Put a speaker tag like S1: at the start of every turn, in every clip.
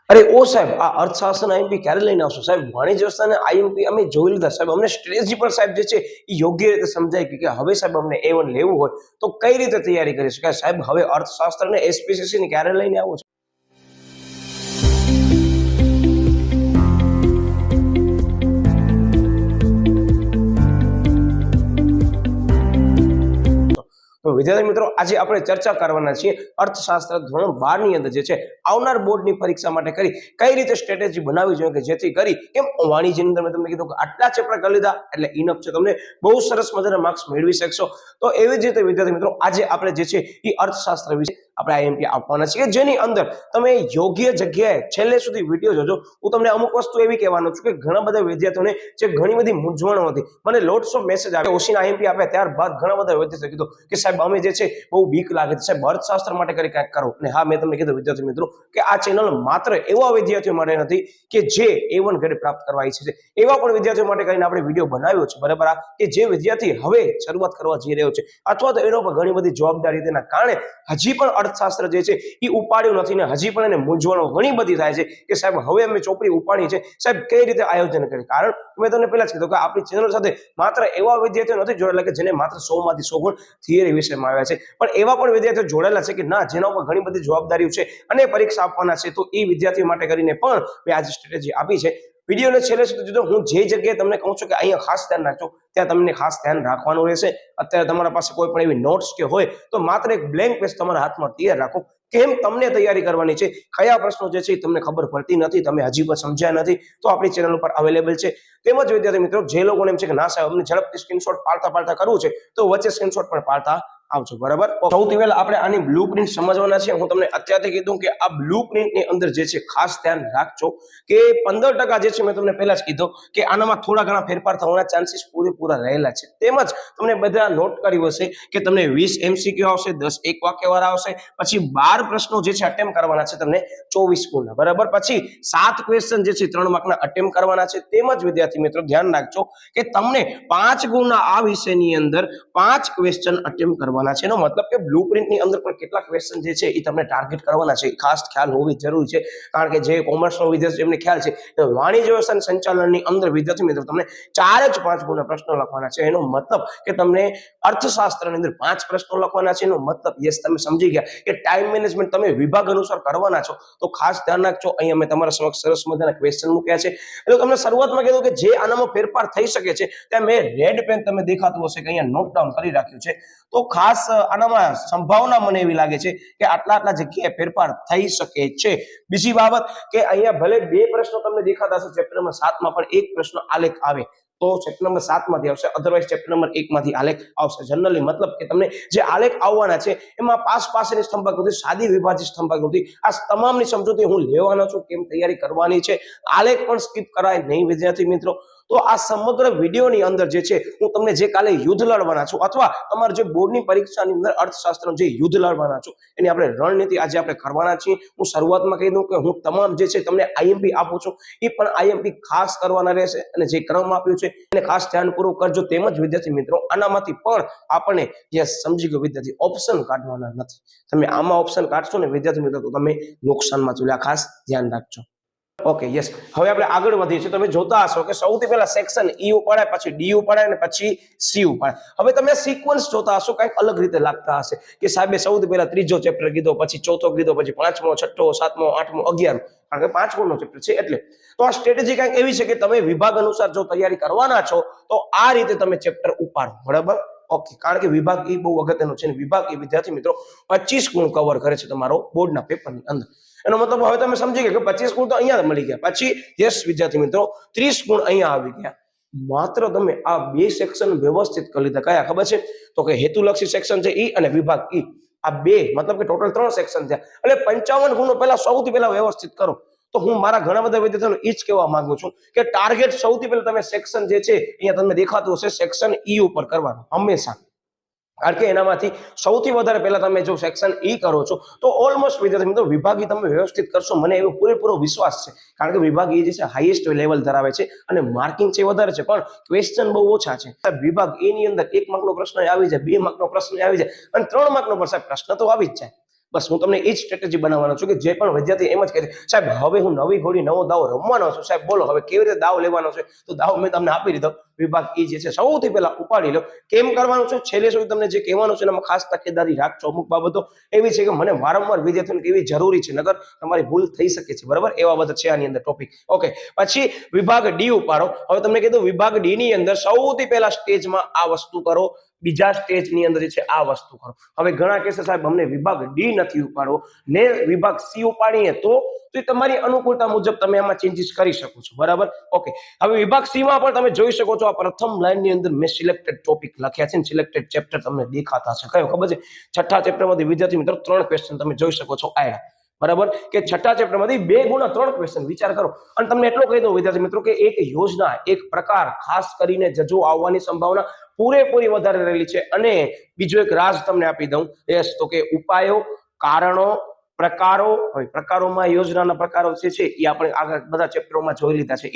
S1: અરે ઓ સાહેબ, આ અર્થશાસ્ત્ર આઈએમપી ક્યારે લઈને આવશો સાહેબ? વાણિજ્ય વ્યવસ્થાને આઈએમપી અમે જોઈ લીધા સાહેબ, અમને સ્ટ્રેટેજી પણ સાહેબ જે છે એ યોગ્ય રીતે સમજાય કે હવે સાહેબ અમને A1 લેવું હોય તો કઈ રીતે તૈયારી કરી શકાય સાહેબ? હવે અર્થશાસ્ત્ર ને એસપીસીસી ને ક્યારે લઈને આવો છો? તો વિદ્યાર્થી મિત્રો, આજે આપણે ચર્ચા કરવાના છીએ અર્થશાસ્ત્ર ધોરણ 12 ની અંદર જે છે આવનાર બોર્ડની પરીક્ષા માટે કરી કઈ રીતે સ્ટ્રેટેજી બનાવવી જોઈએ કે જેથી કરી કેમ વાણિજ્યની અંદર મેં તમને કીધું કે આટલા ચેપ્ટર કરી લીધા એટલે ઇનફ છે, તમને બહુ સરસ મજાના માર્ક્સ મેળવી શકશો. તો એવી જ રીતે વિદ્યાર્થી મિત્રો, આજે આપણે જે છે એ અર્થશાસ્ત્ર વિશે આપણે આઈએમપી આપવાના છીએ, જેની અંદર તમે યોગ્ય જગ્યાએ છેલ્લે સુધી વિડીયો જોજો. હું તમને અમુક વસ્તુ એવી કહેવાનો છું કે ઘણા બધા વિદ્યાર્થીઓને જે ઘણી બધી મૂંઝવણો હતી, મને લોટ્સ ઓફ મેસેજ આવે ઓશીના આઈએમપી આપ્યા ત્યારબાદ ઘણા બધા વિદ્યાર્થીઓ કીધું કે સાહેબ અમે જે છે બહુ બીક લાગે છે સાહેબ, અર્થશાસ્ત્ર માટે કરી કંઈક કરો. અને હા, મેં તમને કીધું વિદ્યાર્થી મિત્રો કે આ ચેનલ માત્ર એવા વિદ્યાર્થીઓ માટે નથી કે જે A1 ગ્રેડ પ્રાપ્ત કરવા ઈચ્છે છે, એવા પણ વિદ્યાર્થીઓ માટે કરીને આપણે વિડીયો બનાવ્યો છે, બરાબર? કે જે વિદ્યાર્થી હવે શરૂઆત કરવા જઈ રહ્યો છે અથવા તો એનો પર ઘણી બધી જવાબદારી તેના કારણે હજી પણ અર્થશાસ્ત્ર જે છે એ ઉપાડ્યું નથી ને હજી પણ એને મૂંઝવણો ઘણી બધી થાય છે કે સાહેબ હવે અમે ચોપડી ઉપાડી છે સાહેબ, કઈ રીતે આયોજન કરીએ? કારણ મેં તમને પહેલા જ કીધું કે આપણી ચેનલ સાથે માત્ર એવા વિદ્યાર્થીઓ નથી જોડાયેલા કે જેને માત્ર 100 માંથી 100 ગુણ થિયરી વિષયમાં આવ્યા છે, પણ એવા પણ વિદ્યાર્થીઓ જોડાયેલા છે કે ના, જેના ઉપર ઘણી બધી જવાબદારીઓ છે અને પરીક્ષા આપવાના છે. તો એ વિદ્યાર્થીઓ માટે કરીને પણ મેં આજે સ્ટ્રેટેજી આપી છે. વિડીયોને છેલ્લે સુધી જોજો. હું જે જગ્યાએ તમને કહું છું કે અહીંયા ખાસ ધ્યાન રાખજો, ત્યાં તમને ખાસ ધ્યાન રાખવાનું રહેશે. અત્યારે તમારા પાસે કોઈ પણ એવી નોટ્સ કે હોય તો માત્ર એક બ્લેન્ક પેજ તમારા હાથમાં તૈયાર રાખો. કેમ તમને તૈયારી કરવાની છે, કયા પ્રશ્નો જે છે એ તમને ખબર પડતી નથી, તમે હજી પણ સમજ્યા નથી, તો આપણી ચેનલ ઉપર અવેલેબલ છે. તેમજ વિદ્યાર્થી મિત્રો, જે લોકોને એમ છે કે ના સાહેબ અમને ઝડપથી સ્ક્રીનશોટ પાડતા કરવું છે, તો વચ્ચે સ્ક્રીનશોટ પણ પાડતા આવજો, બરાબર? સૌથી પહેલા આપણે આની બ્લુપ્રિન્ટ સમજવાના છે. હું તમને અત્યારથી કીધું કે આ બ્લુપ્રિન્ટ ની અંદર જે છે ખાસ ધ્યાન રાખજો કે 15% જે છે મેં તમને પહેલા જ કીધું કે આનામાં થોડા ઘણા ફેરફાર થવાના ચાન્સીસ પૂરેપૂરા રહેલા છે. તેમજ તમને બધા નોટ કર્યું હશે કે તમને 20 MCQ આવશે, 10 એક વાક્યવાળા આવશે, પછી 12 પ્રશ્નો જે છે અટેમ્પ કરવાના છે તમને 24 ગુણના, બરાબર? પછી 7 ક્વેશ્ચન જે છે 3 માર્કના અટેમ્પ કરવાના છે. તેમજ વિદ્યાર્થી મિત્રો ધ્યાન રાખજો કે તમને 5 ગુણના આ વિષયની અંદર 5 ક્વેશ્ચન અટેમ્પ કરવાના છે. એનો મતલબ કે બ્લુપ્રિન્ટ ની અંદર પણ કેટલા ક્વેશ્ચન જે છે એ તમને ટાર્ગેટ કરવાના છે, ખાસ ખ્યાલ હોવી જરૂરી છે. કારણ કે જે કોમર્સ નો વિદ્યાર્થી એમને ખ્યાલ છે કે વાણિજ્ય વ્યવસાય સંચાલનની અંદર વિદ્યાર્થી મિત્રો તમને 4 જ 5 ગુણના પ્રશ્નો લખવાના છે. એનો મતલબ કે તમને અર્થશાસ્ત્રની અંદર 5 પ્રશ્નો લખવાના છે. એનો મતલબ યસ, તમે સમજી ગયા કે ટાઈમ મેનેજમેન્ટ તમે વિભાગ અનુસાર કરવાના છો. તો ખાસ ધ્યાન રાખજો. અહીંયા મેં તમારા સમક્ષ સરસ મજાના ક્વેશ્ચન મૂક્યા છે. એટલે તમને શરૂઆતમાં કીધું કે જે આનામાં ફેરફાર થઈ શકે છે ત્યાં મેં રેડ પેન તમે દેખાતું હશે કે અહીંયા નોટ ડાઉન કરી રાખ્યું છે. તો ખાસ આનામાં સંભાવના મને એવી લાગે છે કે આટલા જગ્યાએ ફેરફાર થઈ શકે છે. બીજી બાબત કે અહીંયા ભલે 2 પ્રશ્નો તમને દેખાતા હશે ચેપ્ટર નંબર 7 માં, પણ એક પ્રશ્ન આલેખ આવે તો ચેપ્ટર નંબર 7 માંથી આવશે, અધરવાઇઝ ચેપ્ટર નંબર 1 માંથી આલેખ આવશે. જનરલી મતલબ કે તમને જે આલેખ આવવાના છે એમાં પાસની સ્તંભાકૃતિ, સાદી વિભાજિત સ્તંભાકૃતિ, આ તમામની સમજૂતી હું લેવાનો છું, કેમ તૈયારી કરવાની છે. આલેખ પણ સ્કીપ કરાય નહીં વિદ્યાર્થી મિત્રો. તો આ સમગ્ર વિડીયોની અંદર જે છે હું તમને જે કાલે યુદ્ધ લડવાના છું અથવા તમારે જે બોર્ડની પરીક્ષાની અંદર અર્થશાસ્ત્રનો જે યુદ્ધ લડવાના છું એની આપણે રણનીતિ આજે આપણે કરવાના છીએ. હું શરૂઆતમાં કહી દઉં કે હું તમામ જે છે તમને આઈએમપી આપું છું, એ પણ આઈએમપી ખાસ કરવાના રહેશે અને જે ક્રમ આપ્યું છે એને ખાસ ધ્યાનપૂર્વક કરજો. તેમજ વિદ્યાર્થી મિત્રો આનામાંથી પણ આપણે જે સમજી ગયો વિદ્યાર્થી ઓપ્શન કાઢવાના નથી. તમે આમાં ઓપ્શન કાઢશો ને વિદ્યાર્થી મિત્રો તો તમે નુકસાનમાં ચૂલ્યા, ખાસ ધ્યાન રાખજો. Okay, yes. હવે આપણે આગળ વધીએ છીએ. તમે જોતા હશો કે સૌથી પહેલા સેક્શન E ઉપાડે, પછી D ઉપાડે અને પછી C ઉપાડે. હવે તમે સિક્વન્સ જોતા હશો કંઈક અલગ રીતે લાગતા હશે કે સાહેબે સૌથી પહેલા ત્રીજો ચેપ્ટર કીધો, પછી ચોથો કીધો, પછી પાંચમો, છઠ્ઠો, સાતમો, આઠમો, 11, કારણ કે 5 ગુણનો ચેપ્ટર છે એટલે. તો આ સ્ટ્રેટેજી કંઈક એવી છે કે તમે વિભાગ અનુસાર જો તૈયારી કરવાના છો તો આ રીતે તમે ચેપ્ટર ઉપાડો, બરાબર? ઓકે, કારણ કે વિભાગ E બહુ અગત્યનો છે. વિભાગ E વિદ્યાર્થી મિત્રો 25 ગુણ કવર કરે છે તમારો બોર્ડના પેપરની અંદર. એનો મતલબ હવે તમે સમજી ગયા કે 25 ગુણ તો અહીંયા મળી ગયા. પછી યસ વિદ્યાર્થી મિત્રો 30 ગુણ અહીંયા આવી ગયા. માત્ર તમે આ 2 સેક્શન વ્યવસ્થિત કરી લીધા. કયા ખબર છે? તો કે હેતુલક્ષી સેક્શન છે E અને વિભાગ E. આ 2 મતલબ કે ટોટલ 3 સેક્શન થયા. એટલે 55 ગુણો પહેલા સૌથી પહેલા વ્યવસ્થિત કરો. તો હું મારા ઘણા બધા વિદ્યાર્થીઓને એ જ કહેવા માંગુ છું કે ટાર્ગેટ સૌથી પહેલા તમે સેક્શન જે છે અહીંયા તમને દેખાતું હશે સેક્શન E ઉપર કરવાનું હંમેશા. કારણ કે એનામાંથી સૌથી વધારે પહેલા તમે જો સેક્શન E કરો છો તો ઓલમોસ્ટ વિદ્યાર્થી મિત્રો વિભાગ E તમે વ્યવસ્થિત કરશો, મને એવો પૂરેપૂરો વિશ્વાસ છે. કારણ કે વિભાગ E જે છે હાઈએસ્ટ લેવલ ધરાવે છે અને માર્કિંગ છે વધારે છે, પણ ક્વેશ્ચન બહુ ઓછા છે. વિભાગ E ની અંદર 1 માર્કનો પ્રશ્ન આવી જાય, 2 માર્કનો પ્રશ્ન આવી જાય અને 3 માર્કનો પ્રશ્ન તો આવી જ જાય. બસ હું તમને એ જ સ્ટ્રેટેજી બનાવવાનો છું કે જે પણ વિદ્યાર્થી એમ જ કહે છે સાહેબ હવે હું નવી ઘોડી નવો દાવ રમવાનો છું, સાહેબ બોલો હવે કેવી રીતે દાવ લેવાનો છે, તો દાવ મેં તમને આપી દીધો. વિભાગ એ જે છે સૌથી પહેલા ઉપાડી લો. કેમ કરવાનું છે છેલ્લે સુધી તમને જે કહેવાનું છે એમાં ખાસ તકેદારી રાખજો. અમુક બાબતો એવી છે કે મને વારંવાર વિદ્યાર્થીઓને કેવી જરૂરી છે, નકર તમારી ભૂલ થઈ શકે છે, બરાબર, એવા બધા છે આની અંદર ટોપિક. ઓકે, પછી વિભાગ ડી ઉપાડો. હવે તમને કીધું વિભાગ ડી ની અંદર સૌથી પહેલા સ્ટેજમાં આ વસ્તુ કરો, બીજા સ્ટેજની અંદર જે છે આ વસ્તુ કરો. હવે ઘણા કહેશે સાહેબ અમને વિભાગ ડી નથી ઉપાડવો ને વિભાગ સી ઉપાડીએ તો તમારી અનુકૂળતા મુજબ તમે આમાં ચેન્જીસ કરી શકો છો, બરાબર. ઓકે, હવે વિભાગ સી માં પણ તમે જોઈ શકો છો આ પ્રથમ લાઈન ની અંદર મેં સિલેક્ટેડ ટોપિક લખ્યા છે, સિલેક્ટેડ ચેપ્ટર તમને દેખાતા હશે. કયો ખબર છે? છઠ્ઠા ચેપ્ટરમાંથી વિદ્યાર્થી મિત્રો 3 ક્વેશ્ચન તમે જોઈ શકો છો આયા, બરાબર, કે છઠ્ઠા ચેપ્ટરમાંથી 2 ગુણા 3 ક્વેશ્ચન. વિચાર કરો. અને તમને એટલો કહી દઉં વિદ્યાર્થી મિત્રો કે એક યોજના, એક પ્રકાર, ખાસ કરીને જજો આવવાની સંભાવના પૂરેપૂરી વધારે રહેલી છે. અને બીજો એક રાજ તમને આપી દઉં, યસ, તો કે ઉપાયો, કારણો, પ્રકારો. હવે પ્રકારોમાં યોજનાના પ્રકારો જે છે એ આપણે આગળ બધા ચેપ્ટરોમાં જોઈ લીધા છે.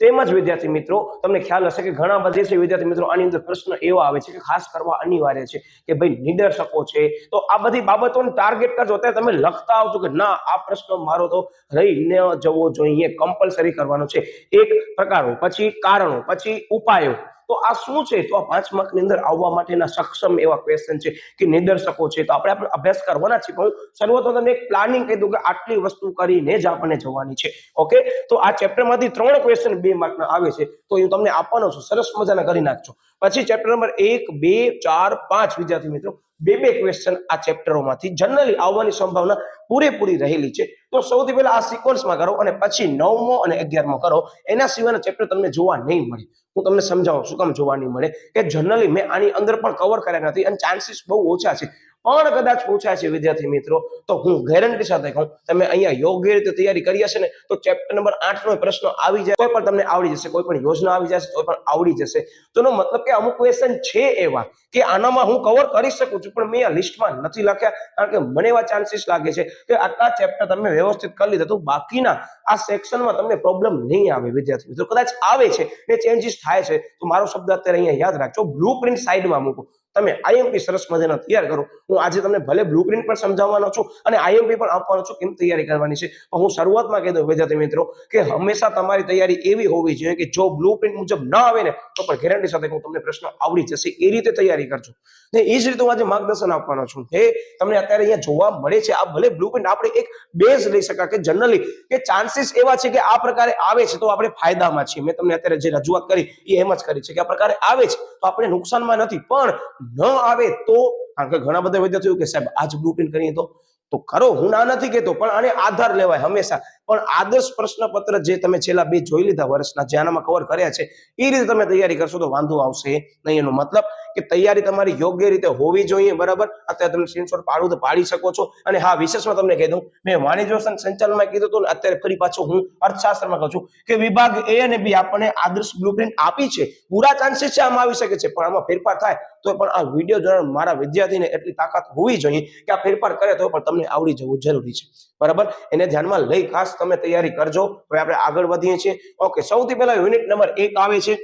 S1: તેમજ વિદ્યાર્થી મિત્રો તમને ખ્યાલ હશે કે ઘણા બધા છે વિદ્યાર્થી મિત્રો આની અંદર પ્રશ્ન એવો આવે છે કે ખાસ કરવા અનિવાર્ય છે કે ભાઈ નિદર્શકો છે, તો આ બધી બાબતોને ટાર્ગેટ કરજો. અત્યારે તમે લખતા આવજો કે ના આ પ્રશ્ન મારો તો રહી ન જવો જોઈએ, કમ્પલસરી કરવાનો છે. એક પ્રકારો, પછી કારણો, પછી ઉપાયો. તો આ શું છે? તો આ 5 માર્કની અંદર આવવા માટેના સક્ષમ એવા ક્વેશ્ચન છે કે નિદર્શકો છે. તો આપણે અભ્યાસ કરવાના છે, પણ શરૂઆતમાં તમને એક પ્લાનિંગ કહી દઉં કે આટલી વસ્તુ કરીને જ આપણને જવાની છે. ઓકે, તો આ ચેપ્ટરમાંથી 3 ક્વેશ્ચન 2 માર્કના આવે છે, તો હું તમને આપવાનો છું, સરસ મજાના કરી નાખજો. પછી ચેપ્ટર નંબર 1, 2, 4, 5 વિદ્યાર્થી મિત્રો 2 ક્વેશ્ચન આ ચેપ્ટરોમાંથી જનરલી આવવાની સંભાવના પૂરેપૂરી રહેલી છે. તો સૌથી પહેલા આ સિક્વન્સમાં કરો અને પછી 9મો અને 11મો કરો. એના સિવાયના ચેપ્ટર તમને જોવા નહીં મળે. હું તમને સમજાવું શું કામ જોવા નહીં મળે, કે જનરલી મેં આની અંદર પણ કવર કર્યા નથી અને ચાન્સીસ બહુ ઓછા છે, પણ કદાચ પૂછાય છે વિદ્યાર્થી મિત્રો, તો હું ગેરંટી સાથે કહું તમે અહીંયા યોગ્ય રીતે તૈયારી કરી હશે ને તો ચેપ્ટર નંબર 8 નો પ્રશ્ન આવી જાય તો પણ તમને આવડી જશે, કોઈ પણ યોજના આવી જશે તો પણ આવડી જશે. તો એનો મતલબ કે અમુક ક્વેશ્ચન છે એવા કે આનામાં હું કવર કરી શકું છું, પણ મેં આ લિસ્ટમાં નથી લખ્યા, કારણ કે મને એવા ચાન્સીસ લાગે છે કે આટલા ચેપ્ટર તમે વ્યવસ્થિત કરી લીધા તો બાકીના આ સેક્શનમાં તમને પ્રોબ્લેમ નહીં આવે વિદ્યાર્થી મિત્રો. કદાચ આવે છે ને ચેન્જીસ થાય છે, તો મારો શબ્દ અત્યારે અહીંયા યાદ રાખજો, બ્લુપ્રિન્ટ સાઈડમાં મૂકો. તમે આઈએમપી સરસ મજાના તૈયાર કરો. હું આજે તમને ભલે બ્લુપ્રિન્ટ પણ સમજાવવાનો છું અને આઈએમપી પણ આપવાનો છું કેમ તૈયારી કરવાની છે, પણ હું શરૂઆતમાં કહી દઉં વિદ્યાર્થી મિત્રો કે હંમેશા તમારી તૈયારી એવી હોવી જોઈએ કે જો બ્લુપ્રિન્ટ મુજબ ન આવે ને તો પણ ગેરંટી સાથે હું તમને પ્રશ્ન આવડી જશે, એ રીતે તૈયારી કરજો. ને એ જ રીતે હું આજે માર્ગદર્શન આપવાનો છું. એ તમને અત્યારે અહીંયા જોવા મળે છે, આ ભલે બ્લુપ્રિન્ટ આપણે એક બેઝ લઈ શકાય કે જનરલી કે ચાન્સીસ એવા છે કે આ પ્રકારે આવે છે તો આપણે ફાયદામાં છીએ. મેં તમને અત્યારે જે રજૂઆત કરી એ એમ જ કરી છે કે આ પ્રકારે આવે છે તો આપણે નુકસાનમાં નથી, પણ ન આવે તો, કારણ કે ઘણા બધા વિદ્યાર્થીઓ કે સાહેબ આજ બ્લુપ્રિન્ટ કરીએ તો કરો, હું ના નથી કહેતો, પણ આને આધાર લેવાય હંમેશા. પણ આદર્શ પ્રશ્નપત્ર જે તમે છેલ્લા 2 જોઈ લીધા વર્ષના જે આનામાં કવર કર્યા છે એ રીતે તમે તૈયારી કરશો તો વાંધો આવશે નહીં. એનો મતલબ કે તૈયારી તમારી યોગ્ય રીતે હોવી જોઈએ, બરાબર. અત્યારે તમે સ્ક્રીનશોટ પાડું તો પાડી શકો છો. અને હા, વિશેષમાં તમને કહી દઉં, મેં વાણિજ્ય સંચાલનમાં કીધું હતું, અત્યારે ફરી પાછું હું અર્થશાસ્ત્રમાં કહું છું કે વિભાગ A અને B આપણને આદર્શ બ્લુપ્રિન્ટ આપી છે. પૂરા ચાન્સીસ છે આમાં આવી શકે છે, પણ આમાં ફેરફાર થાય તો પણ આ વિડીયો જોનાર મારા વિદ્યાર્થીને એટલી તાકાત હોવી જોઈએ કે આ ફેરફાર કરે તો પણ તમને આવડી જવું જરૂરી છે, બરાબર. એને ધ્યાનમાં લઈ ખાસ તમે તૈયારી કરજો. હવે આપણે આગળ વધીએ છીએ. ઓકે, સૌથી પહેલા યુનિટ નંબર 1 આવે છે.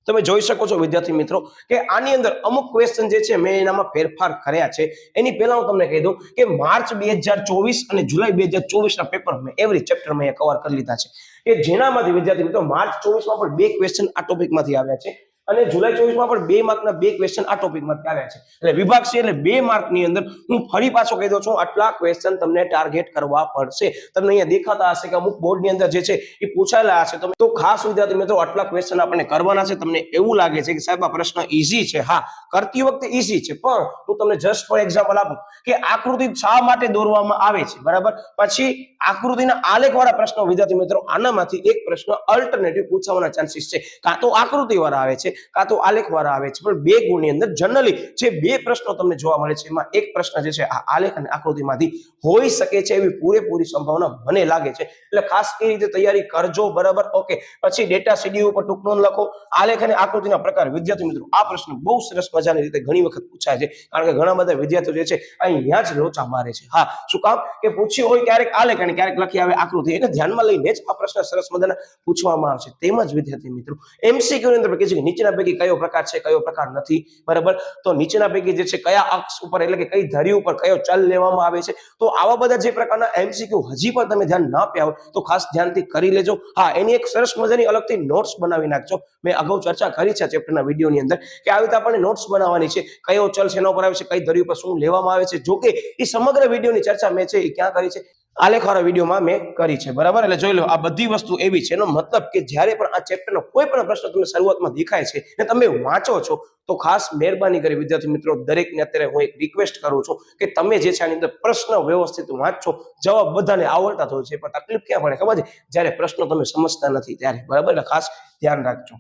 S1: તમે જોઈ શકો છો વિદ્યાર્થી મિત્રો કે આની અંદર અમુક ક્વેશ્ચન જે છે મેં એનામાં ફેરફાર કર્યા છે. એની પહેલા હું તમને કહી દઉં કે માર્ચ 2024 અને જુલાઈ 2024 ના પેપર મેં એવરી ચેપ્ટર મેં કવર કરી લીધા છે, કે જેનામાંથી વિદ્યાર્થી મિત્રો માર્ચ 24 માં પણ 2 ક્વેશ્ચન આ ટોપિકમાંથી આવ્યા છે અને જુલાઈ 24 માં પણ 2 માર્કના 2 ક્વેશ્ચન આ ટોપિકમાંથી આવ્યા છે. એટલે વિભાગ છે એટલે 2 માર્કની અંદર હું ફરી પાછો કહી દઉં છું આટલા ક્વેશ્ચન તમને ટાર્ગેટ કરવા પડશે. તમને અહીંયા દેખાતા હશે કે અમુક બોર્ડની અંદર જે છે એ પૂછાયેલા હશે, તો ખાસ વિદ્યાર્થી મિત્રો આટલા ક્વેશ્ચન આપણે કરવાના છે. તમને એવું લાગે છે કે સાહેબ આ પ્રશ્ન ઈઝી છે, હા કરતી વખતે ઈઝી છે, પણ હું તમને જસ્ટ ફોર એક્ઝામ્પલ આપું કે આકૃતિ શા માટે દોરવામાં આવે છે, બરાબર. પછી આકૃતિના આલેખ વાળા પ્રશ્નો વિદ્યાર્થી મિત્રો આનામાંથી એક પ્રશ્ન અલ્ટરનેટિવ પૂછવાના ચાન્સીસ છે, કાં તો આકૃતિ વાળા આવે છે કાં તો આલેખ વાળા આવે છે. પણ 2 ગુણની અંદર જનરલી જે 2 પ્રશ્નો તમને જોવા મળે છે એમાં એક પ્રશ્ન જે છે આ આલેખ અને આકૃતિમાંથી હોઈ શકે છે એવી પૂરેપૂરી સંભાવના મને લાગે છે. એટલે ખાસ એ રીતે તૈયારી કરજો, બરાબર. ઓકે, પછી ડેટા સીડી ઉપર ટૂંક નોંધ લખો. આલેખ અને આકૃતિના પ્રકાર વિદ્યાર્થી મિત્રો આ પ્રશ્ન બહુ સરસ મજાની રીતે ઘણી વખત પૂછાય છે, કારણ કે ઘણા બધા વિદ્યાર્થીઓ જે છે અહીંયા જ લોચા મારે છે. હા, શું કામ કે પૂછ્યું હોય ક્યારેક આલેખ અને ક્યારેક લખી આવે આકૃતિ, એને ધ્યાનમાં લઈને જ આ પ્રશ્ન સરસ મજાના પૂછવામાં આવશે. તેમજ વિદ્યાર્થી મિત્રો MCQ ની અંદર કે છે નીચે નીચેના પૈકી કયો પ્રકાર છે, કયો પ્રકાર નથી, બરાબર. તો નીચેના પૈકી જે છે કયા અક્ષ ઉપર એટલે કે કઈ ધરી ઉપર કયો ચલ લેવામાં આવે છે. તો આવા બધા જે પ્રકારના એમસીક્યુ હજી પણ તમે ધ્યાન ના આપ્યા હોય તો ખાસ ધ્યાનથી કરી લેજો. હા, એની એક સરસ મજાની અલગથી નોટ્સ બનાવી નાખજો. મેં અગાઉ ચર્ચા કરી છે ચેપ્ટરના વિડીયોની અંદર કે આવી રીતે આપણને નોટ્સ બનાવવાની છે, કયો ચલ છે એના ઉપર આવે છે, કઈ ધરી ઉપર શું લેવામાં આવે છે. જો કે એ સમગ્ર વિડીયોની ચર્ચા મેં છે એ ક્યાં કરી છે, આલેખવાળા વિડીયોમાં મેં કરી છે, બરાબર. એટલે જોઈ લો, આ બધી વસ્તુ એવી છે. એનો મતલબ કે જ્યારે પણ આ ચેપ્ટરનો કોઈ પણ પ્રશ્ન તમને શરૂઆતમાં દેખાય છે ને તમે વાંચો છો તો ખાસ મહેરબાની કરી વિદ્યાર્થી મિત્રો દરેકને અત્યારે હું એક રિક્વેસ્ટ કરું છું કે તમે જે છે આની અંદર પ્રશ્ન વ્યવસ્થિત વાંચો. જવાબ બધાને આવડતા હોય છે પણ તકલીફ ક્યાં પડે ખબર છે, જ્યારે પ્રશ્નો તમે સમજતા નથી ત્યારે, બરાબર. એટલે ખાસ ધ્યાન રાખજો.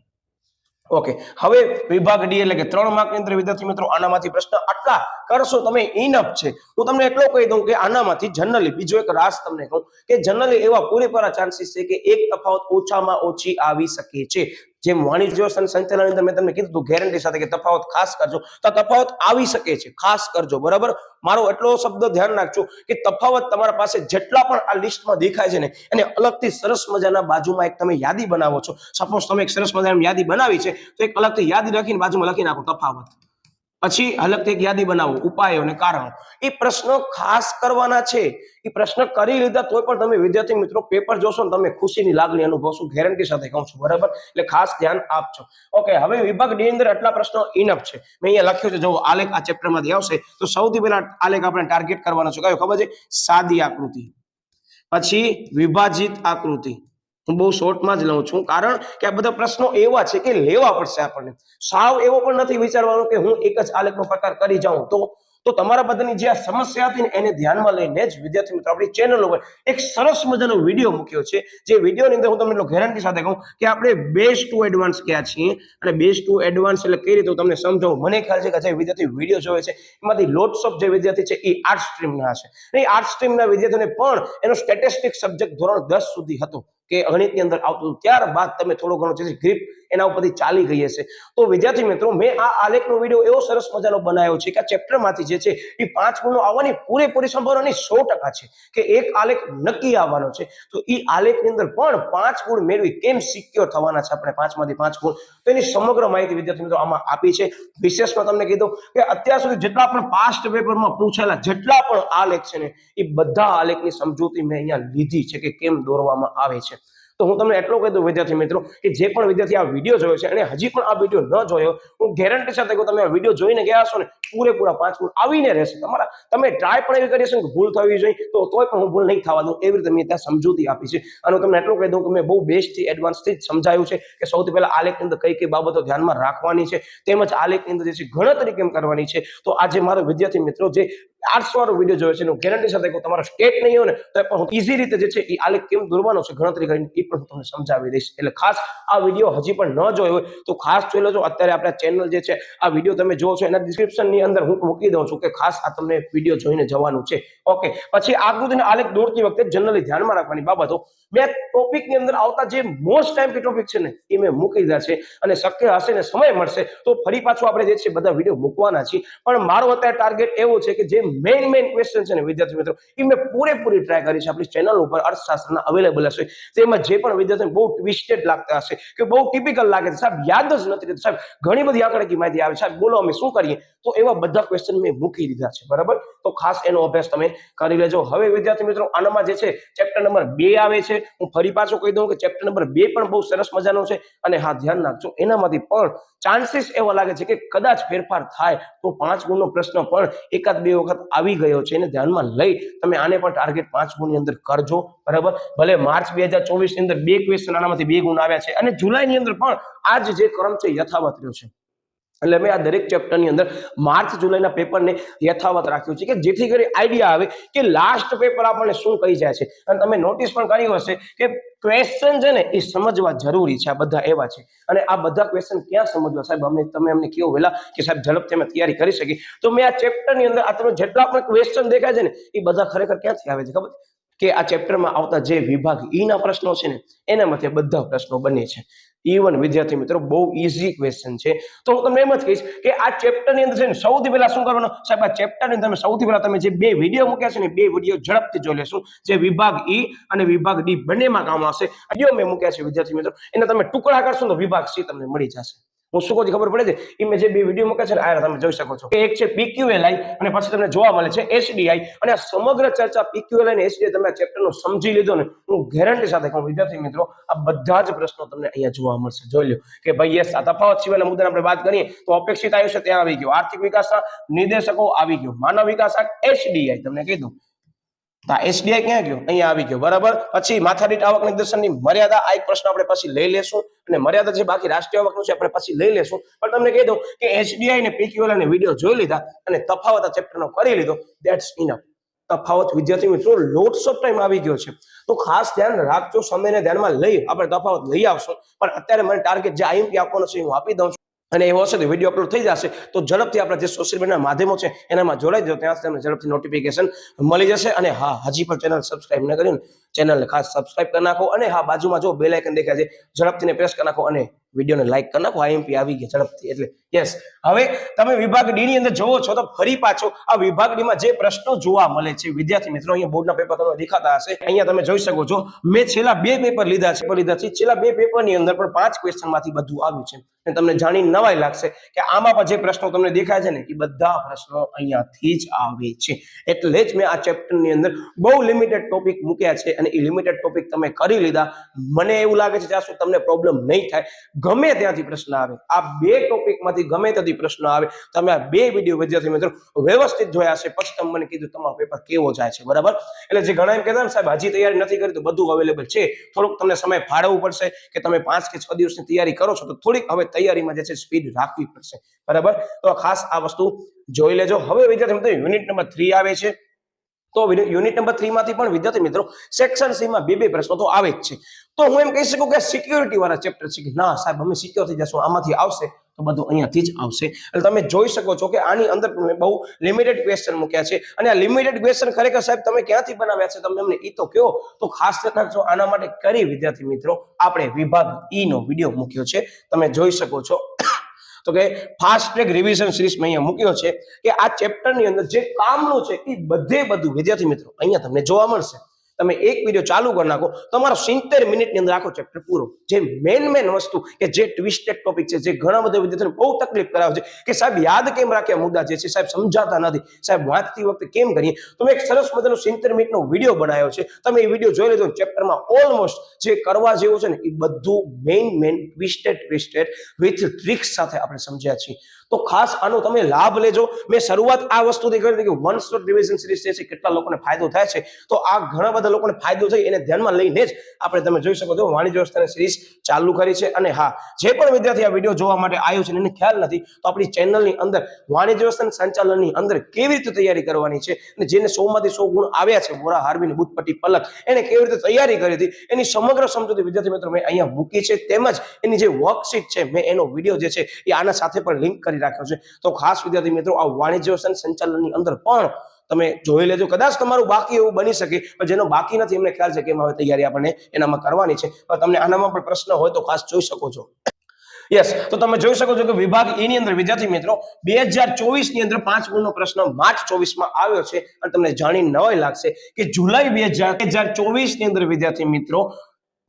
S1: ઓકે, હવે વિભાગ ડી એટલે કે 3 માર્કની અંદર વિદ્યાર્થી મિત્રો આનામાંથી પ્રશ્ન આટલા કરશો તમે ઇનફ છે. હું તમને એટલો કહી દઉં કે આનામાંથી જનરલી બીજો એક રાસ તમને કહું કે જનરલી એવા પૂરેપૂરા ચાન્સીસ છે કે એક તફાવત ઓછામાં ઓછી આવી શકે છે. જેમ વાણિજ્ય સંચાલન અંદર મેં તમને કીધું હતું ગેરંટી સાથે કે તફાવત ખાસ કરજો, તો તફાવત આવી શકે છે, ખાસ કરજો, બરાબર. મારો એટલો શબ્દ ધ્યાન રાખજો કે તફાવત તમારા પાસે જેટલા પણ આ લિસ્ટમાં દેખાય છે ને એને અલગથી સરસ મજાના બાજુમાં એક તમે યાદી બનાવો છો. સપોઝ તમે એક સરસ મજાની યાદી બનાવી છે તો એક અલગથી યાદી રાખીને બાજુમાં લખી નાખો તફાવત. પછી અલગથી એક યાદી બનાવો ઉપાયો અને કારણો. એ પ્રશ્નો ખાસ કરવાના છે. એ પ્રશ્ન કરી લીધા તોય પણ તમે વિદ્યાર્થી મિત્રો પેપર જોશો ને તમે ખુશીની લાગણી અનુભવશો, ગેરંટી સાથે કહું છું, બરાબર. એટલે ખાસ ધ્યાન આપજો. ઓકે, હવે વિભાગ ડી અંદર આટલા પ્રશ્નો ઇનફ છે. મેં અહીંયા લખ્યું છે, જો આલેખ આ ચેપ્ટરમાંથી આવશે તો સૌથી પહેલા આલેખ આપણે ટાર્ગેટ કરવાનો છે. કયો ખબર છે? સાદી આકૃતિ, પછી વિભાજિત આકૃતિ. હું બહુ શોર્ટમાં જ લઉં છું કારણ કે આ બધા પ્રશ્નો એવા છે કે લેવા પડશે આપણને. સાવ એવો પણ નથી વિચારવાનું કે હું એક જ આલેખનો પ્રકાર કરી જાઉં. તો તમારા બધાની જે આ સમસ્યા હતી ને એને ધ્યાનમાં લઈને જ વિદ્યાર્થી મિત્રો આપણી ચેનલ ઉપર એક સરસ મજાનો વિડીયો મૂક્યો છે. જે વિડીયોની અંદર હું તમને એટલો ગેરંટી સાથે કહું કે આપણે બેઝ ટુ એડવાન્સ ક્યાં છીએ અને બેઝ ટુ એડવાન્સ એટલે કઈ રીતે હું તમને સમજાવું. મને ખ્યાલ છે કે જે વિદ્યાર્થી વિડીયો જોવે છે એમાંથી લોટ્સ ઓફ જે વિદ્યાર્થી છે એ આર્ટ સ્ટ્રીમના હશે. એ આર્ટ સ્ટ્રીમના વિદ્યાર્થીઓને પણ એનો સ્ટેટિસ્ટિક્સ સબ્જેક્ટ ધોરણ 10 સુધી હતો કે ગણિતની અંદર આવતું. ત્યારબાદ તમે થોડો ઘણો જે ગ્રીપ એના ઉપરથી ચાલી ગઈ હશે. તો વિદ્યાર્થી મિત્રો મેં આ આલેખનો વિડીયો એવો સરસ મજાનો બનાવ્યો છે કે આ ચેપ્ટરમાંથી જે છે એ 5 ગુણો આવવાની પૂરેપૂરી સંભાવના 100% છે કે એક આલેખ નક્કી આવવાનો છે. તો એ આલેખની અંદર પણ 5 ગુણ મેળવી કેમ સિક્યોર થવાના છે આપણે 5 માંથી 5 ગુણ, તો એની સમગ્ર માહિતી વિદ્યાર્થી મિત્રો આમાં આપી છે. વિશેષમાં તમને કીધું કે અત્યાર સુધી જેટલા પણ પાસ્ટ પેપરમાં પૂછેલા જેટલા પણ આલેખ છે ને એ બધા આલેખની સમજૂતી મેં અહીંયા લીધી છે કે કેમ દોરવામાં આવે છે. તો હું તમને એટલો કહી દઉં વિદ્યાર્થી મિત્રો કે જે પણ વિદ્યાર્થી આ વિડીયો જોયો છે અને હજી પણ આ વિડીયો ન જોયો, હું ગેરંટી સાથે કહું તમે આ વિડીયો જોઈને ગયા હશો ને પૂરેપૂરા 5 ગુણ આવીને રહેશે તમારા. તમે ટ્રાય પણ એવી કરી હશે કે ભૂલ થવી જોઈએ તો તોય પણ હું ભૂલ નહીં થવા દઉં એવી રીતે મેં ત્યાં સમજૂતી આપી છે. અને તમને એટલું કહી દઉં કે મેં બહુ બેસ્ટથી એડવાન્સથી જ સમજાયું છે કે સૌથી પહેલા આલેખની અંદર કઈ કઈ બાબતો ધ્યાનમાં રાખવાની છે, તેમજ આલેખની અંદર જે છે ગણતરી કેમ કરવાની છે. તો આજે મારો વિદ્યાર્થી મિત્રો જે 800 વાળો વિડીયો જોયો છે એનું ગેરંટી સાથે કહું તમારો સ્ટેટ નહીં હોય ને તો પણ હું ઈઝી રીતે જે છે એ આલેખ કેમ દોરવાનો છે ગણતરી કરીને એ પણ હું તમને સમજાવી દઈશ. એટલે ખાસ આ વિડીયો હજી પણ ન જોયો હોય તો ખાસ જોઈ લેજો. અત્યારે આપણા ચેનલ જે છે આ વિડીયો તમે જોવો છો એના ડિસ્ક્રિપ્શનની અંદર હું મૂકી દઉં છું કે ખાસ આ તમને વિડીયો જોઈને જવાનું છે. ઓકે, પછી આકૃતિનો આલેખ દોરતી વખતે જનરલી ધ્યાનમાં રાખવાની બાબતો મેં ટોપિકની અંદર આવતા જે મોસ્ટ ટાઈમ ટોપિક છે ને એ મેં મૂકી દીધા છે અને શક્ય હશે ને સમય મળશે તો ફરી પાછું આપણે જે છે બધા વિડીયો મૂકવાના છીએ. પણ મારો અત્યારે ટાર્ગેટ એવો છે કે જે મેઇન ક્વેશ્ચન છે ને વિદ્યાર્થી મિત્રો એ મેં પૂરેપૂરી ટ્રાય કરી છે આપણી ચેનલ ઉપર અર્થશાસ્ત્રના અવેલેબલ હશે. તેમાં જે પણ વિદ્યાર્થીને બહુ ટ્વિસ્ટેડ લાગતા હશે કે બહુ ટિપિકલ લાગે છે, સાહેબ યાદ જ નથી રહેતું, સાહેબ ઘણી બધી આંકડાકીય માહિતી આવે, સાહેબ બોલો અમે શું કરીએ, તો એવા બધા ક્વેશ્ચન મેં મૂકી દીધા છે, બરાબર. તો ખાસ એનો અભ્યાસ તમે કરી લેજો. હવે વિદ્યાર્થી મિત્રો આનામાં જે છે ચેપ્ટર નંબર 2 આવે છે. હું ફરી પાછું કહી દઉં કે ચેપ્ટર નંબર 2 પણ બહુ સરસ મજાનો છે અને હા ધ્યાન રાખજો એનામાંથી પણ ચાન્સીસ એવા લાગે છે કે કદાચ ફેરફાર થાય તો 5 ગુણનો પ્રશ્ન પણ એકાદ બે વખત આવી ગયો છે. એને ધ્યાનમાં લઈ તમે આને પણ ટાર્ગેટ 5 ગુણની અંદર કરજો, બરાબર. ભલે માર્ચ 2024 ની અંદર 2 ક્વેશ્ચન આનામાંથી 2 ગુણ આવ્યા છે અને જુલાઈની અંદર પણ આજ જે ક્રમ છે યથાવત રહ્યો છે. એટલે મેં આ દરેક ચેપ્ટરની અંદર માર્ચ જુલાઈના પેપરને યથાવત રાખ્યું છે કે જેથી કરી આઈડિયા આવે કે લાસ્ટ પેપર આપણને શું કહી જાય છે. અને તમે નોટિસ પણ કર્યું હશે કે ક્વેશ્ચન છે ને એ સમજવા જરૂરી છે. આ બધા એવા છે અને આ બધા ક્વેશ્ચન ક્યાં સમજવા સાહેબ તમે અમને કેવો વેલા કે સાહેબ ઝડપથી અમે તૈયારી કરી શકી. તો મેં આ ચેપ્ટરની અંદર આ તમે જેટલા પણ ક્વેશ્ચન દેખાય છે ને એ બધા ખરેખર ક્યાંથી આવે છે ખબર કે આ ચેપ્ટરમાં આવતા જે વિભાગ ઈ ના પ્રશ્નો છે ને એનામાંથી બધા પ્રશ્નો બને છે. ઇવન વિદ્યાર્થી મિત્રો બહુ ઈઝી ક્વેશ્ચન છે. તો હું તમને એમ જ કહીશ કે આ ચેપ્ટરની અંદર છે ને સૌથી પહેલા શું કરવાનું સાહેબ, આ ચેપ્ટરની અંદર સૌથી પહેલા તમે જે 2 વિડીયો મૂક્યા છે ને 2 વિડીયો ઝડપથી જોઈ લેશું. જે વિભાગ ઈ અને વિભાગ ડી બંનેમાં કામ આવશે. વિડીયો મેં મૂક્યા છે વિદ્યાર્થી મિત્રો એને તમે ટુકડા કરશો તો વિભાગ સી તમને મળી જશે. હું શું કહું છું ખબર પડે છે? એ મેં જે બે વિડીયો મૂક્યા છે ને આ તમે જોઈ શકો છો કે એક છે PQLI અને પછી તમને જોવા મળે છે HDI, અને આ સમગ્ર ચર્ચા PQLI અને HDI તમે આ ચેપ્ટરનો સમજી લીધો ને, હું ગેરંટી સાથે કહું વિદ્યાર્થી મિત્રો આ બધા જ પ્રશ્નો તમને અહીંયા જોવા મળશે. જોઈ લો કે ભાઈ યસ, આ તફાવત સિવાયના મુદ્દાની આપણે વાત કરીએ તો અપેક્ષિત આયુષ્ય ત્યાં આવી ગયો, આર્થિક વિકાસના નિર્દેશકો આવી ગયો, માનવ વિકાસ HDI તમને કીધું. HDI ક્યાં ગયો? અહીંયા આવી ગયો, બરાબર. પછી માથાદીઠ આવક નિર્દેશનની મર્યાદા, આ એક પ્રશ્ન આપણે પછી લઈ લેશું, અને મર્યાદા જે બાકી રાષ્ટ્રીય આવકનું છે આપણે પછી લઈ લેશું. પણ તમને કહી દઉં કે HDI અને PQLI ને વિડીયો જોઈ લીધા અને તફાવત આ ચેપ્ટરનો કરી લીધો, ધેટ્સ ઇનફ. તફાવત વિદ્યાર્થી મિત્રો લોટ્સ ઓફ ટાઈમ આવી ગયો છે, તો ખાસ ધ્યાન રાખજો, સમયને ધ્યાનમાં લઈ આપણે તફાવત લઈ આવશું. પણ અત્યારે મને ટાર્ગેટ જે IMP આપવાનો છે હું આપી દઉં છું, અને એવો હશે તો વિડીયો અપલોડ થઈ જશે તો ઝડપથી આપણા જે સોશિયલ મીડિયાના માધ્યમો છે એનામાં જોડાઈ જાઓ, ત્યાં તમને ઝડપથી નોટિફિકેશન મળી જશે. અને હા, હજી પણ ચેનલ સબસ્ક્રાઇબ ન કર્યું ને, ચેનલને ખાસ સબસ્ક્રાઇબ કરી નાખો, અને હા બાજુમાં જો બેલ આઇકન દેખાય છે ઝડપથી પ્રેસ કરી નાખો, અને વિડીયોને લાઈક કરી નાખો. IMP આવી ગયા ઝડપથી. એટલે યસ, હવે તમે વિભાગ ડી ની અંદર જોવો છો તો ફરી પાછો આ વિભાગ ડી માં જે પ્રશ્નો જોવા મળે છે વિદ્યાર્થી મિત્રો, અહીંયા બોર્ડના પેપર તમને દેખાતા હશે, અહીંયા તમે જોઈ શકો છો મેં છેલ્લા 2 પેપર લીધા છે. છેલ્લા 2 પેપરની અંદર પણ 5 ક્વેશ્ચન માંથી બધું આવ્યું છે, અને તમને જાણી નવાઈ લાગશે કે આમાં પણ જે પ્રશ્નો તમને દેખાય છે ને એ બધા પ્રશ્નો અહીંયાથી જ આવે છે. એટલે જ મેં આ ચેપ્ટરની અંદર બહુ લિમિટેડ ટોપિક મૂક્યા છે, અને એ લિમિટેડ ટોપિક તમે કરી લીધા. મને એવું લાગે છે ત્યાં સુધી તમને પ્રોબ્લેમ નહીં થાય. ગમે ત્યાંથી પ્રશ્ન આવે, આ 2 ટોપિકમાંથી ગમે ત્યાંથી પ્રશ્ન આવે, તમે આ 2 વિડીયો વિદ્યાર્થી મિત્રો વ્યવસ્થિત જોયા છે પછી તમે મને કીધું તમારો પેપર કેવો જાય છે, બરાબર. એટલે જે ઘણા એમ કહેતા ને સાહેબ હજી તૈયારી નથી કરી, તો બધું અવેલેબલ છે, થોડુંક તમને સમય ફાળવવું પડશે કે તમે 5 કે 6 દિવસની તૈયારી કરો છો તો થોડીક હવે તૈયારીમાં જે છે સ્પીડ રાખવી પડશે, બરાબર. તો ખાસ આ વસ્તુ જોઈ લેજો. હવે વિદ્યાર્થી મિત્રો યુનિટ નંબર 3 આવે છે, તો યુનિટ નંબર 3 માંથી પણ વિદ્યાર્થી મિત્રો સેક્શન સી માં 2 પ્રશ્નો તો આવે જ છે. તો હું એમ કહી શકું કે સિક્યોરિટી વાળા ચેપ્ટર છે કે ના સાહેબ અમે સિક્યોર થઈ જશું, આમાંથી આવશે તો બધું અહીંયાથી જ આવશે. એટલે તમે જોઈ શકો છો કે આની અંદર બહુ લિમિટેડ ક્વેશ્ચન મૂક્યા છે, અને આ લિમિટેડ ક્વેશ્ચન ખરેખર સાહેબ તમે ક્યાંથી બનાવ્યા છે તમે અમને એ તો કહો. તો ખાસ ધ્યાન રાખજો, આના માટે કરી વિદ્યાર્થી મિત્રો આપણે વિભાગ ઈ નો વિડીયો મૂક્યો છે, તમે જોઈ શકો છો. તો કે ફાસ્ટ ટ્રેક રિવિઝન સિરીઝ મેં અહીંયા મૂક્યો છે કે આ ચેપ્ટરની અંદર જે કામનું છે એ બધું વિદ્યાર્થી મિત્રો અહીંયા તમને જોવા મળશે. તમે એક વિડીયો ચાલુ કરી નાખો, તમારો 70 મિનિટની અંદર આખો ચેપ્ટર પૂરો. જે મેન વસ્તુ કે જે ટ્વિસ્ટેડ ટોપિક છે, જે ઘણા બધા વિદ્યાર્થીઓને બહુ તકલીફ કરાવે છે કે સાહેબ યાદ કેમ રાખ્યા મુદ્દા જે છે, સાહેબ સમજાતા નથી, સાહેબ વાંચતી વખતે કેમ કરીએ, તો મેં એક સરસ મજાનો 70 મિનિટનો વિડીયો બનાવ્યો છે, તમે એ વિડીયો જોઈ લેજો. ચેપ્ટરમાં ઓલમોસ્ટ જે કરવા જેવું છે ને એ બધું મેન ટ્વિસ્ટેડ વિથ ટ્રિક્સ સાથે આપણે સમજ્યા છીએ. તો ખાસ આનો તમે લાભ લેજો. મેં શરૂઆત આ વસ્તુથી કરી હતી કે વન શોટ રિવિઝન સિરીઝ છે કેટલા લોકોને ફાયદો થાય છે, તો આ ઘણા બધા લોકોને ફાયદો થાય એને ધ્યાનમાં લઈને જ આપણે તમે જોઈ શકો છો વાણિજ્ય વ્યવસ્થાની સિરીઝ ચાલુ કરી છે. અને હા, જે પણ વિદ્યાર્થી આ વિડીયો જોવા માટે આવ્યો છે એને ખ્યાલ નથી તો આપણી ચેનલની અંદર વાણિજ્ય વ્યવસ્થાના સંચાલનની અંદર કેવી રીતે તૈયારી કરવાની છે, અને જેને 100 માંથી 100 ગુણ આવ્યા છે, મોરા હાર્વીની બુદ્ધપટ્ટી પલક, એને કેવી રીતે તૈયારી કરી હતી એની સમગ્ર સમજૂતી વિદ્યાર્થી મિત્રો મેં અહીંયા મૂકી છે. તેમજ એની જે વર્કશીટ છે મેં એનો વિડીયો જે છે એ આના સાથે પણ લિંક કરી રાખ્યો છે. તો ખાસ વિદ્યાર્થી મિત્રો આ વાણિજ્ય વ્યવસ્થાના સંચાલનની અંદર પણ તમે જોઈ લેજો. કદાચ તમારું બાકી એવું બની શકે, પણ જેનો બાકી નથી એમને ખ્યાલ છે કે હવે તૈયારી આપણને એનામાં કરવાની છે, પણ તમને આનામાં પણ પ્રશ્ન હોય તો ખાસ જોઈ શકો છો. યસ, તો તમે જોઈ શકો છો કે વિભાગ એ ની અંદર વિદ્યાર્થી મિત્રો 2024 ની અંદર 5 ગુણનો પ્રશ્ન માર્ચ 24 માં આવ્યો છે, અને તમને જાણી નવાઈ લાગશે કે જુલાઈ 2024 ની અંદર વિદ્યાર્થી મિત્રો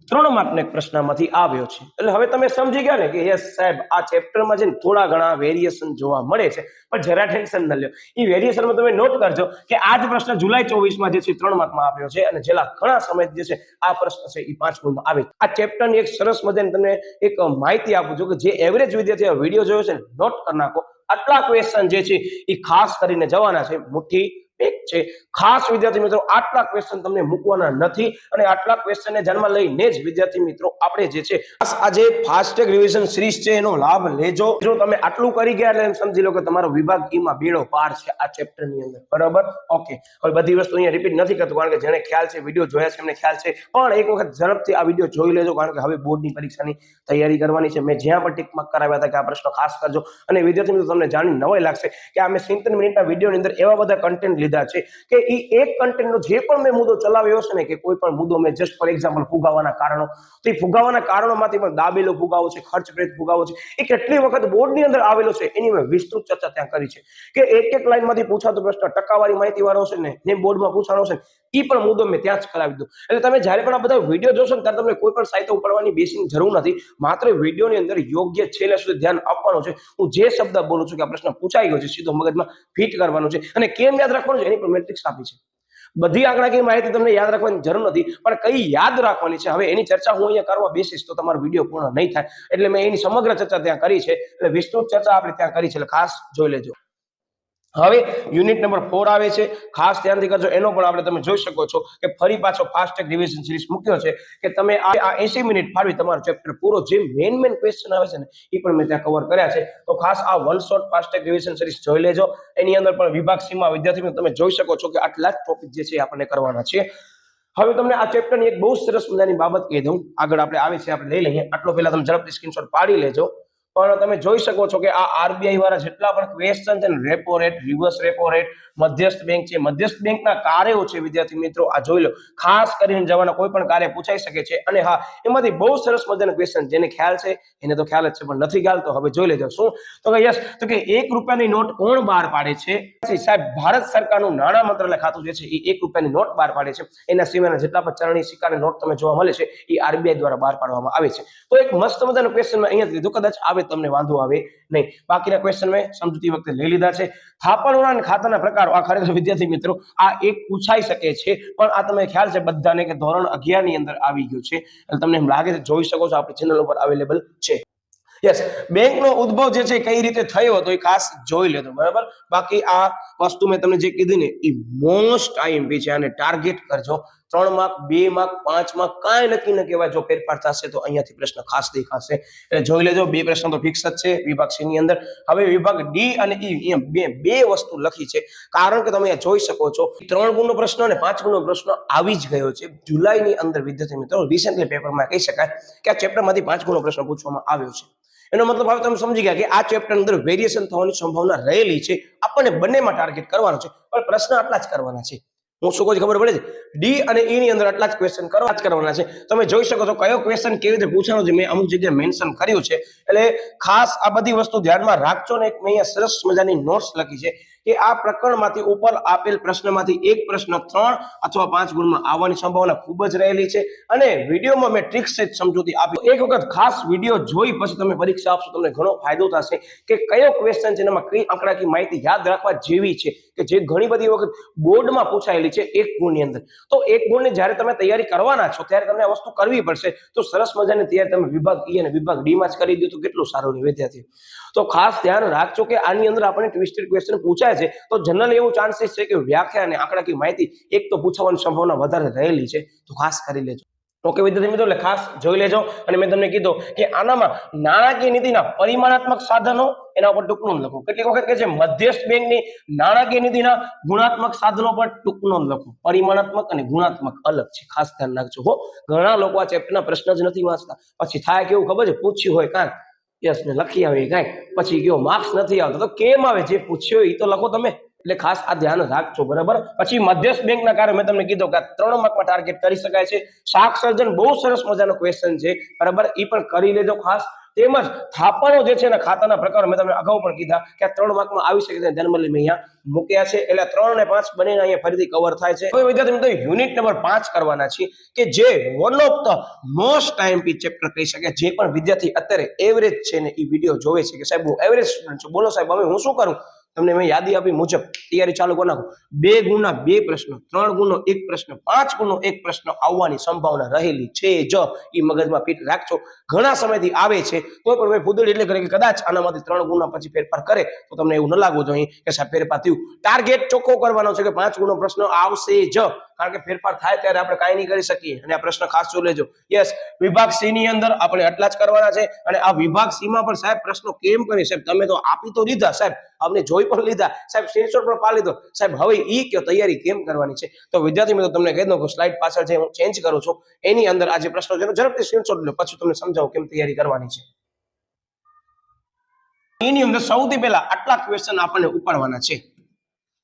S1: 3 માર્કનો એક પ્રશ્નમાંથી આવ્યો છે. એટલે હવે તમે સમજી ગયા ને કે યસ સાહેબ આ ચેપ્ટરમાં છે ને થોડા ઘણા વેરિએશન જોવા મળે છે, પણ જરા ટેન્શન ન લ્યો. એ વેરિએશનમાં તમે નોટ કરજો કે આ જ પ્રશ્ન જુલાઈ 24 માં જે છે 3 માર્કમાં આવ્યો છે, અને છેલ્લા ઘણા સમય જે છે આ પ્રશ્ન છે એ 5 ગુણમાં આવે. આ ચેપ્ટરની એક સરસ મજાની તમને એક માહિતી આપું છું કે જે એવરેજ વિદ્યાર્થી આ વિડીયો જોયો છે ને નોટ કરી નાખો. આટલા ક્વેશ્ચન જે છે એ ખાસ કરીને જવાના છે મુઠ્ઠી એક છે. ખાસ વિદ્યાર્થી મિત્રો આટલા ક્વેશ્ચન તમને મૂકવાના નથી, અને આટલા ક્વેશ્ચનને ધ્યાનમાં લઈને જ વિદ્યાર્થી મિત્રો આપણે જે છે આજે ફાસ્ટ ટ્રેક રિવિઝન સિરીઝ છે એનો લાભ લેજો. જો તમે આટલું કરી ગયા એટલે એમ સમજી લો કે તમારો વિભાગ ઈ માં બેડો પાર છે આ ચેપ્ટરની અંદર, બરાબર. ઓકે, હવે બધી વસ્તુ અહીંયા રિપીટ નથી કરતો કારણ કે જેને ખ્યાલ છે વિડીયો જોયા છે એમને ખ્યાલ છે, પણ એક વખત ઝડપથી આ વિડીયો જોઈ લેજો કારણ કે હવે બોર્ડની પરીક્ષાની તૈયારી કરવાની છે. મેં જ્યાં પણ ટીક માર્ક કરાવ્યા હતા કે આ પ્રશ્ન ખાસ કરજો, અને વિદ્યાર્થી મિત્રો તમને જાણી નવાઈ લાગશે કે આ મેં 70 મિનિટના વિડીયોની અંદર એવા બધા કન્ટેન્ટ લીધા છે કે એ એક કન્ટેન્ટનો જે પણ મેં મુદ્દો ચલાવ્યો છે ને કે કોઈ પણ મુદ્દો મેં જસ્ટ ફોર એક્ઝામ્પલ ફુગાવાના કારણો, તો એ ફુગાવાના કારણોમાંથી પણ દાબેલો ફુગાવો છે, ખર્ચ પ્રેરિત ફુગાવો છે, એ કેટલી વખત બોર્ડની અંદર આવેલો છે એની મેં વિસ્તૃત ચર્ચા ત્યાં કરી છે કે એક લાઈનમાંથી પૂછાતો પ્રશ્ન ટકાવારી માહિતી વાળો છે ને બોર્ડમાં પૂછવાનો છે એ પણ મુદ્દો મેં ત્યાં જ કરાવી દઉં. એટલે તમે જ્યારે પણ આ બધા વિડીયો જોશો ને ત્યારે તમને કોઈ પણ સાહિત્ય ઉપાડવાની બેસીની જરૂર નથી. માત્ર વિડીયોની અંદર યોગ્ય છેલ્લે સુધી ધ્યાન આપવાનું છે. હું જે શબ્દ બોલું છું કે આ પ્રશ્ન પૂછાઈ ગયો છે સીધો મગજમાં ફિટ કરવાનો છે અને કેમ યાદ રાખવાનું છે એની પણ મેટ્રિક્સ આપી છે. બધી આંકડાકીય માહિતી તમને યાદ રાખવાની જરૂર નથી, પણ કઈ યાદ રાખવાની છે હવે એની ચર્ચા હું અહીંયા કરવા બેસીશ તો તમારો વિડીયો પૂર્ણ નહીં થાય. એટલે મેં એની સમગ્ર ચર્ચા ત્યાં કરી છે, એટલે વિસ્તૃત ચર્ચા આપણે ત્યાં કરી છે, એટલે ખાસ જોઈ લેજો. હવે યુનિટ નંબર 4 આવે છે, ખાસ ધ્યાનથી કરજો. એનો પણ આપણે તમે જોઈ શકો છો કે ફરી પાછો ફાસ્ટ ટ્રેક રિવિઝન સિરીઝ મૂક્યો છે કે તમે આ 80 મિનિટ ફાળવી તમારો ચેપ્ટર પૂરો જે મેન ક્વેશ્ચન આવે છે ને એ પણ મેં ત્યાં કવર કર્યા છે. તો ખાસ આ one shot fast track revision series જોઈ લેજો. એની અંદર પણ વિભાગ સીમાં વિદ્યાર્થીઓ તમે જોઈ શકો છો કે આટલા જ ટોપિક જે છે આપણને કરવાના છે. હવે તમને આ ચેપ્ટરની એક બહુ સરસ મજાની બાબત કહી દઉં. આગળ આપણે આવે છે, આપણે લઈ લઈએ. આટલો પહેલા તમે ઝડપથી સ્ક્રીનશોટ પાડી લેજો. પણ તમે જોઈ શકો છો કે આ આરબીઆઈ વાળા જેટલા પણ ક્વેશ્ચન છે ને, repo rate, reverse repo rate, મધ્યસ્થ બેંક છે, મધ્યસ્થ બેંકના કાર્યો છે વિદ્યાર્થી મિત્રો, આ જોઈ લો. ખાસ કરીને જવાના કોઈ પણ કાર્ય પૂછાઈ શકે છે. અને હા, એમાંથી બહુ સરસ મજાના ક્વેશ્ચન જેને ખ્યાલ છે એને તો ખ્યાલ જ છે, પણ નથી ખ્યાલ તો હવે જોઈ લેજો. શું તો કે યસ, તો કે 1 રૂપિયાની નોટ કોણ બહાર પાડે છે? સાહેબ, ભારત સરકારનું નાણાં મંત્રાલય ખાતું જે છે એ 1 રૂપિયાની નોટ બહાર પાડે છે. એના સિવાયના જેટલા પણ ચલણી સિક્કાની નોટ તમે જોવા મળે છે એ આરબીઆઈ દ્વારા બહાર પાડવામાં આવે છે. તો એક મસ્ત મજાનો ક્વેશ્ચન મેં અહીંયા લીધું, કદાચ આવે તમને વાંધો આવે નહીં. બાકીના ક્વેશ્ચન મેં સમજૂતી વખતે લઈ લીધા છે. થાપણોના અને ખાતાના પ્રકારો, આ ખરેખર વિદ્યાર્થી મિત્રો આ એક પૂછાઈ શકે છે, પણ આ તમને ખ્યાલ છે બધાને કે ધોરણ 11 ની અંદર આવી ગયું છે. એટલે તમને એમ લાગે છે, જોઈ શકો છો આપણી ચેનલ ઉપર અવેલેબલ છે. યસ, બેંકનો ઉદ્ભવ જે છે કઈ રીતે થયો તો એ ખાસ જોઈ લેજો, બરાબર. બાકી આ વસ્તુ મેં તમને જે કીધી ને એ મોસ્ટ આઈએમપી છે, અને ટાર્ગેટ કરજો. 3 માર્ક, 2 માર્ક, 5 માર્ક કાંઈ નક્કી ન કહેવાય. જો ફેરફાર થશે તો અહીંયાથી પ્રશ્ન ખાસ દેખાશે, એટલે જોઈ લેજો. 2 પ્રશ્ન તો ફિક્સ જ છે વિભાગ સી ની અંદર. હવે વિભાગ ડી અને ઈ અહીંયા બે વસ્તુ લખી છે, કારણ કે તમે જોઈ શકો છો 3 ગુણનો પ્રશ્ન અને 5 ગુણનો પ્રશ્ન આવી જ ગયો છે જુલાઈની અંદર વિદ્યાર્થી મિત્રો. રિસેન્ટલી પેપરમાં કહી શકાય કે આ ચેપ્ટરમાંથી 5 ગુણનો પ્રશ્ન પૂછવામાં આવ્યો છે. એનો મતલબ હવે તમે સમજી ગયા કે આ ચેપ્ટર અંદર વેરિએશન થવાની સંભાવના રહેલી છે. આપણને બંનેમાં ટાર્ગેટ કરવાનો છે, પણ પ્રશ્ન આટલા જ કરવાના છે. હું શું કહું ખબર પડે છે? ડી અને ઈ ની અંદર આટલા જ ક્વેશ્ચન કરવાના છે. તમે જોઈ શકો છો કયો ક્વેશ્ચન કેવી રીતે પૂછવાનો છે, મેં અમુક જગ્યાએ મેન્શન કર્યું છે. એટલે ખાસ આ બધી વસ્તુ ધ્યાનમાં રાખજો ને. એક મેં અહીંયા સરસ મજાની નોટ્સ લખી છે કે આ પ્રકરણમાંથી ઉપર આપેલ પ્રશ્નમાંથી એક પ્રશ્ન 3 અથવા 5 ગુણમાં આવવાની સંભાવના ખૂબ જ રહેલી છે. અને વિડીયોમાં મેં ટ્રિક્સ સહિત સમજૂતી આપી. એક વખત ખાસ વિડીયો જોઈ પછી તમે પરીક્ષા આપશો, તમને ઘણો ફાયદો થશે કે કયો ક્વેશ્ચન છે, એમાં કઈ આંકડાકીય માહિતી યાદ રાખવા જેવી છે કે જે ઘણી બધી વખત બોર્ડમાં પૂછાયેલી છે 1 ગુણની અંદર. તો 1 ગુણની જ્યારે તમે તૈયારી કરવાના છો ત્યારે તમને આ વસ્તુ કરવી પડશે. તો સરસ મજાની તૈયારી તમે વિભાગ ઈ અને વિભાગ ડી માં જ કરી દો તો કેટલું સારું રહે વિદ્યાર્થીઓ. તો ખાસ ધ્યાન રાખજો કે આની અંદર આપણે ટ્વિસ્ટેડ ક્વેશ્ચન પૂછાય છે, તો જનરલી એવું ચાન્સીસ છે કે વ્યાખ્યા અને આંકડાકીય માહિતી એક તો પૂછવાની સંભાવના વધારે રહેલી છે, તો ખાસ કરી લેજો. ઓકે વિદ્યાર્થી મિત્રો, એટલે ખાસ જોઈ લેજો. અને મેં તમને કીધું કે આનામાં નાણાકીય નીતિના પરિમાણાત્મક સાધનો, એના ઉપર ટૂંકનું લખો. કેટલીક વખત કે છે મધ્યસ્થ બેંકની નાણાકીય નીતિના ગુણાત્મક સાધનો પર ટૂંકનું લખો. પરિમાણાત્મક અને ગુણાત્મક અલગ છે, ખાસ ધ્યાન રાખજો. હો, ઘણા લોકો આ ચેપ્ટરના પ્રશ્ન જ નથી વાંચતા. પછી થાય કેવું ખબર છે, પૂછ્યું હોય કાંઈ યસ ને લખી આવે કાંઈ, પછી કયો માર્ક્સ નથી આવતો. તો કેમ આવે? જે પૂછ્યો એ તો લખો તમે. એટલે ખાસ આ ધ્યાન રાખજો, બરાબર. પછી મધ્યસ્થ બેંકના કાર્ય મેં તમને કીધું કે 3 માર્કમાં ટાર્ગેટ કરી શકાય છે. શાક સર્જન બહુ સરસ મજાનો ક્વેશ્ચન છે, બરાબર, એ પણ કરી લેજો ખાસ. તેમજ થાપણો જે છે ને ખાતાના પ્રકારો મેં તમને અગાઉ પણ કીધા કે આ 3 માર્કમાં આવી શકે છે, જનરલી મેં અહીંયા મૂક્યા છે. એટલે 3 અને 5 બંને અહીંયા ફરીથી કવર થાય છે. હવે વિદ્યાર્થી મિત્રો યુનિટ નંબર 5 કરવાના છે કે જે one of the most IMP chapter કહી શકે. જે પણ વિદ્યાર્થી અત્યારે એવરેજ છે ને એ વિડીયો જોવે છે કે સાહેબ હું એવરેજ સ્ટુડન્ટ છું, બોલો સાહેબ હવે હું શું કરું? તમને મેં યાદી આપી મુજબ તૈયારી ચાલુ કરી નાખો. 2 ગુણના 2 પ્રશ્ન, 3 ગુણનો 1 પ્રશ્ન, 5 ગુણનો 1 પ્રશ્ન આવવાની સંભાવના રહેલી છે જ. એ મગજમાં ફિટ રાખજો. ઘણા સમયથી આવે છે, કોઈ પણ ફૂદડી એટલે કરે કે કદાચ આનામાંથી 3 ગુણના પછી ફેરફાર કરે તો તમને એવું ન લાગવું જોઈએ કે સાહેબ ફેરફાર થયું. ટાર્ગેટ ચોખ્ખો કરવાનો છે કે 5 ગુણનો પ્રશ્ન આવશે જ, કારણ કે ફેરફાર થાય ત્યારે આપણે કાંઈ નહીં કરી શકીએ. અને આ પ્રશ્ન ખાસ જોઈ લેજો. યસ, વિભાગ સી ની અંદર આપણે આટલા જ કરવાના છે. અને આ વિભાગ સી માં પણ સાહેબ પ્રશ્નો કેમ કરી? સાહેબ તમે તો આપી તો દીધા, સાહેબ આપણે જોઈ પણ લીધા, સાહેબ સ્ક્રીનશોટ પણ પાડી લીધો, સાહેબ હવે ઈ કયો તૈયારી કેમ કરવાની છે? તો વિદ્યાર્થી મિત્રો તમને કહી દઉં કે સ્લાઇડ પાછળ જે હું ચેન્જ કરું છું એની અંદર આ જે પ્રશ્નો છે ઝડપથી સ્ક્રીનશોટ લો, પછી તમને સમજાવું કેમ તૈયારી કરવાની છે. એની અંદર સૌથી પહેલા આટલા ક્વેશ્ચન આપણને ઉપાડવાના છે.